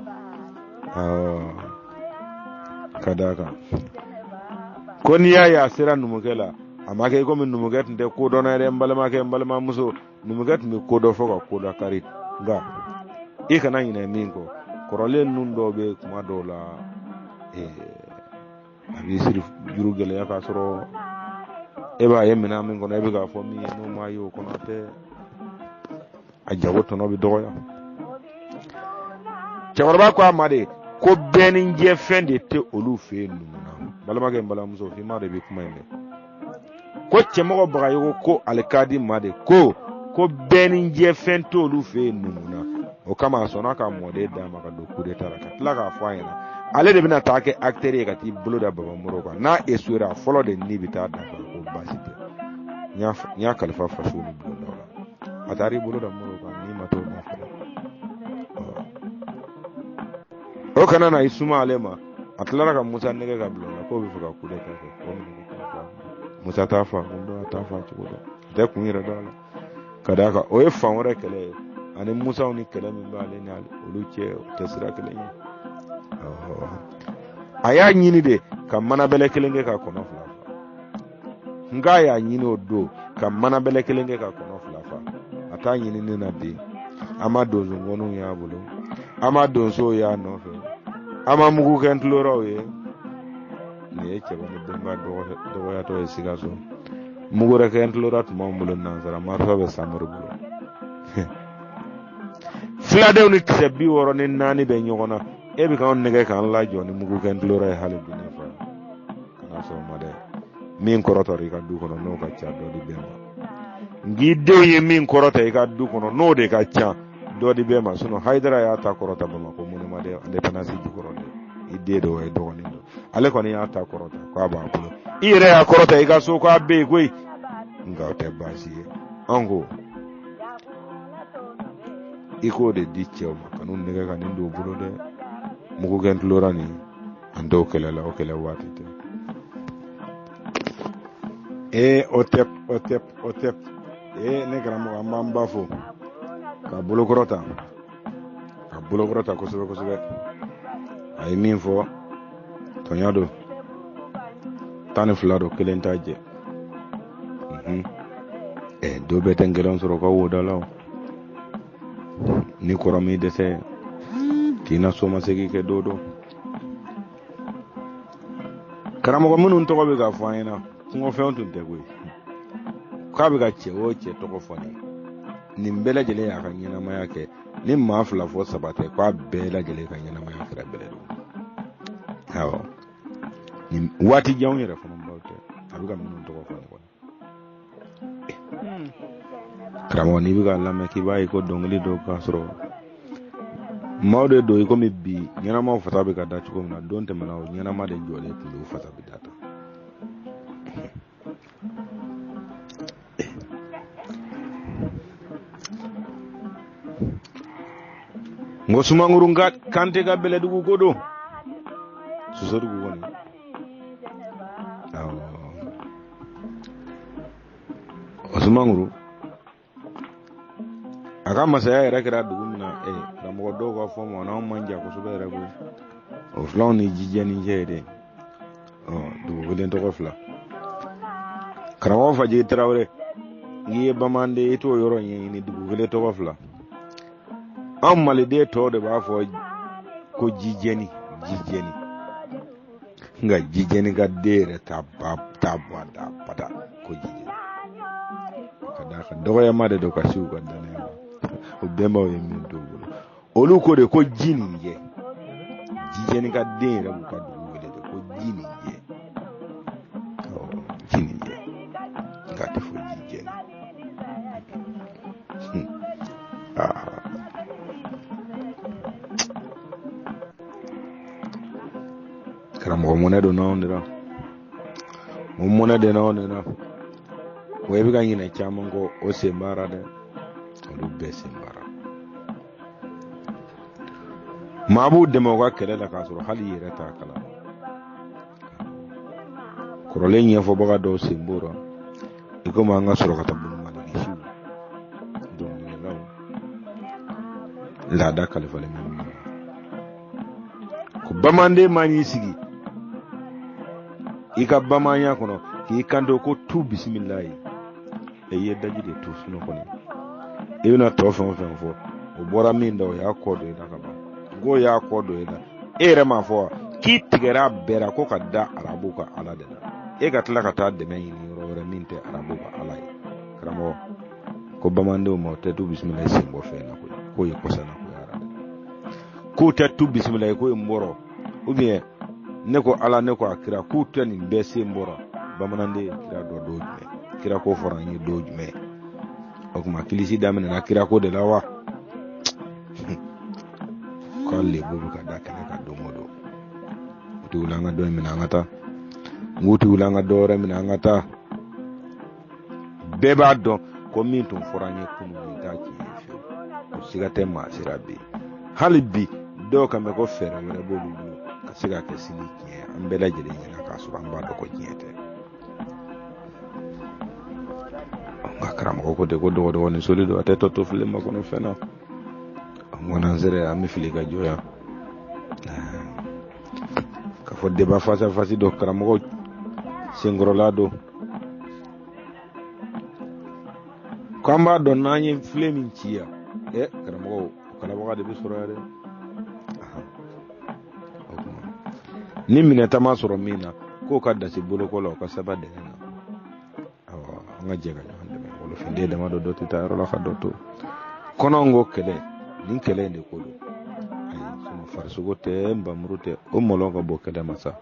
kadaka koni ya sira numukela amake ko min numuget nde ko dona re mbalama muso numuget mi ko do foko ko da karit ga ikana ina minko korole nundo be kuma dola abi sirif jurugele ya kasoro eba yemina min kono ebe ga fo mi no mayo kono te ajawo to no bi doya chawrba ko amade ko benin je fende te olu fe numuna balama ke mbala muso fi ma de bi kuma inde ko chemo baga yo ko alkadi made ko benin je fente olu fe numuna o kama sona ka mode da maka do kude taraka tlaka faina ale de bina take acteur ka ti bolo da baba muro ko na esura follow de ni bita da ko basite nya kalfa fasu ni bolo da atari bolo da muro ko ni mato na fara o kana na isuma alema atlara ka musa nege ka bolo ko bi fuka kude ka ko musa tafa ndo tafa ci ko da kun yira dala kadaka o e fan wore kele ani musa ni kele min ba le ni olu ce tasira kele ni aya nyini de kam mana bele kelenge ka kono flafa nga ya nyini odo kam mana bele kelenge ka kono flafa ata nyini ni na de ama dozo ngonu ya bulu ama dozo ya no fe ama mugu ken tloro ye ne ce ba ne benga do ya to esiga so mugu re ken tloro at mambulo na zara marfa be samar bulu flade ni tsebi woro ni nani be nyogona ebi kan nege kan la joni mugu ken tloro e halu bi ne fa kana so made min koroto ri ka du kono no ka cha do di bema ngi dewye min koroto e ka du kono no de ka cha do di bema suno haidara ya ta korota bama ko mun ma de le tanasi ji korode ide do e do ni do ale ko ni ya ta korota ko aba bulo ire ya korota e ka so ko abe gwe nga te basi ango iko de di chema kanun nege kan ndo bulo de mugu gent lorani ando kelela o kele watite otep ne gramo amamba fo ka bulo korota ko sobe ay min fo to nyado tane flado kelentaje do betengelon soro ko wodalaw ni korami dese tina soma segi ke dodo karamo ko munun to ko be ga faina ngo feontun te goy ka be ga che o che to ko foni ni mbela jele ya kan yana ma yake ni ma fla fo sabate ko bela jele kan yana ma yake rabele do hawo ni wati jawnira fo non bawte abuga munun to ko foni ko karamo ni biga lamme ki bayi ko dongli do ka soro mawde do ko mi bi nyana ma fata be ka da ci ko na don te mana nyana ma de jole tulu fata be data ngosuma ngurunga kante ga bele dugu godo susor gu woni osuma nguru aka masaya era kira dugumna ramo do ko fo mo na manja ko so bere go o flaw ni jijeni jede dugu den to ko fla kramo faji trawre ngi bamande to yoro ni dugu le to ko fla amale de to de ba fo ko jijeni nga jijeni ga dere tabba da pada ko jijeni kada ka do ya made do ka shu ga dane o bemba o min do olu ko de ko jini jijeni ga dere bu ka do de ko jini ga te fo jijeni karamo mona do no ndira mona de no ndira webi ga nyina chamango o sembara de o be sembara mabu de mo ga kele la kasoro hali yere ta kala korole nye fo baga do sembora iko ma nga soro kata bulu ma de shi do ni lawo laada kalifale min ko bamande mañi sigi ika bamanya kono ki kando ko tu bismillah e yeddaji de tu suno kono ibna to fon fo o bora min do ya kodo ida ka ba go ya kodo ida ere ma fo ki tigera bera ko kadda arabu ka ala de e ga tla ka ta de men ni ro min te arabu ka ala kramo ko bamande mo te tu bismillah singo fe na ko yi kosana ko yara ko te tu bismillah ko mboro ou bien ne ko ala ne ko akira ku tani be se mboro bamanande kira do jume kira ko foran yi do jume o kuma kilisi damene na kira ko de lawa ko le bubu ka dakene ka do modo uti ulanga do mina ngata nguti ulanga do re mina ngata beba do ko min tun foran yi kunu ni ta ki fi ko sigate ma sirabi halibi do ka me ko fere wala bolu ka siga ke sili ki an bela jere nyina ka so an ba do ko jete ko de ko do woni solido ate to fili ma ko no fena ngona zere ami fili ga joya ka fo deba face à face do karam ko singorolado kamba do nanye flemin chia karam ko kala waga de bisorare ni mineta ma soro mina ko kadda si bolo ko lo ka sabade na nga jega wala finde dama do tita ro la khadoto kono ngo kele nin kele ndi ko do ay suma farsu go te mbamrute o molo ngo bokede masa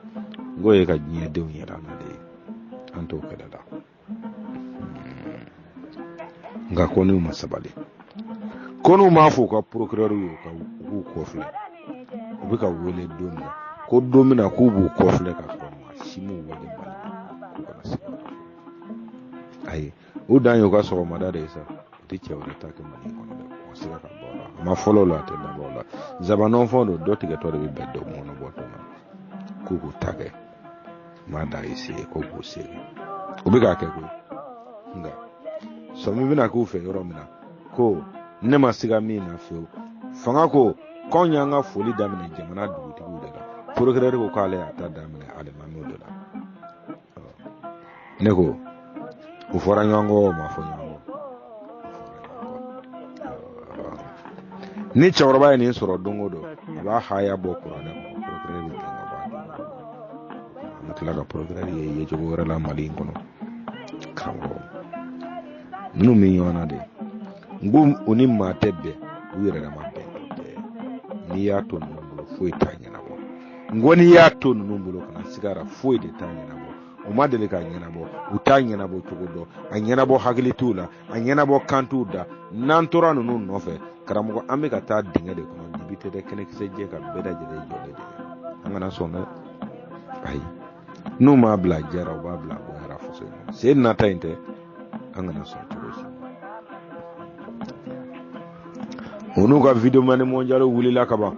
ngo ye ka nyi de nyira na de anto kele da nga kono masabali kono mafu ka procureur yo ka ku kofle o be ka wole domina ko domina ku bu kofle ka ko ma simu wode bal ko na si ay o dan yo ka so madare isa ti chewre ta ke mani kono de o sira ka bola ma follow la te na bola zabanon fondo do tige to be beddo mono boto na ku ku tage ma da isi ko ku siri o be ka ke ko nga so mi bina ku fe yoro mina ko ne ma siga mi na fe fanga ko konya nga foli damine jamana duguti ku de la procureur ko kale ata damine ale ma no de la ne ko u fora nyango ma fo nyango ni chawraba ni soro dongo do ba haya boko na procureur ni nga ba mutla ga procureur ye jogo wala mali ngono kawo nunu mi yona de ngum oni ma tebbe wire na mabbe ni ya to no foi tanya na bo ngoni ya to no mbulo kana sigara foi de tanya na bo o madele ka nyana bo utanya na bo tugodo anyana bo hagilitula anyana bo kantuda nantora no no fe karamugo ambe ka ta dinga de ko bite de kene kise je ka beda jere jode de angana sona ay no ma bla jara o ba bla bo ra fo se na tainte angana so onu ka video mane mo jaro wuli la kaba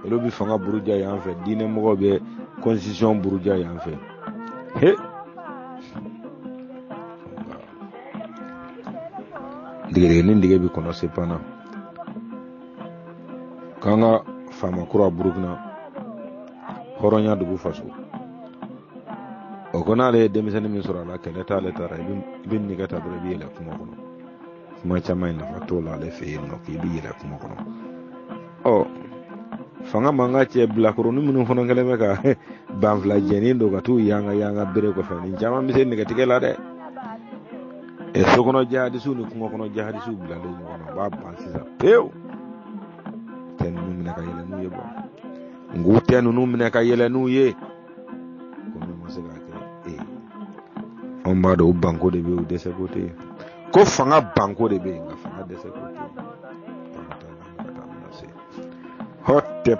elo bi fanga buruja ya fe dine mo be constitution buruja ya fe he dige bi kono sepana kanga fama kura burugna horonya dugu faso o kona le demisani min sura la kele ta le tara ibin ni gata bure bi la kuma kono kuma chama ina fatola le fe no ki bi la kuma kono o fanga manga che blakoro ni munu fono ngale meka banfla jeni do gatu yanga bere ko fe ni jama mi sen ni gatike la de e sokono jaadi su ni kuma kono jaadi su bla le no ba sisa pew ten nu mina ka yele nu ye bo ngu ten nu mina ka yele nu ye ko mi mo se ga ke on ba do banko de be de se côté ko fanga banko de be nga fanga de se côté hot tip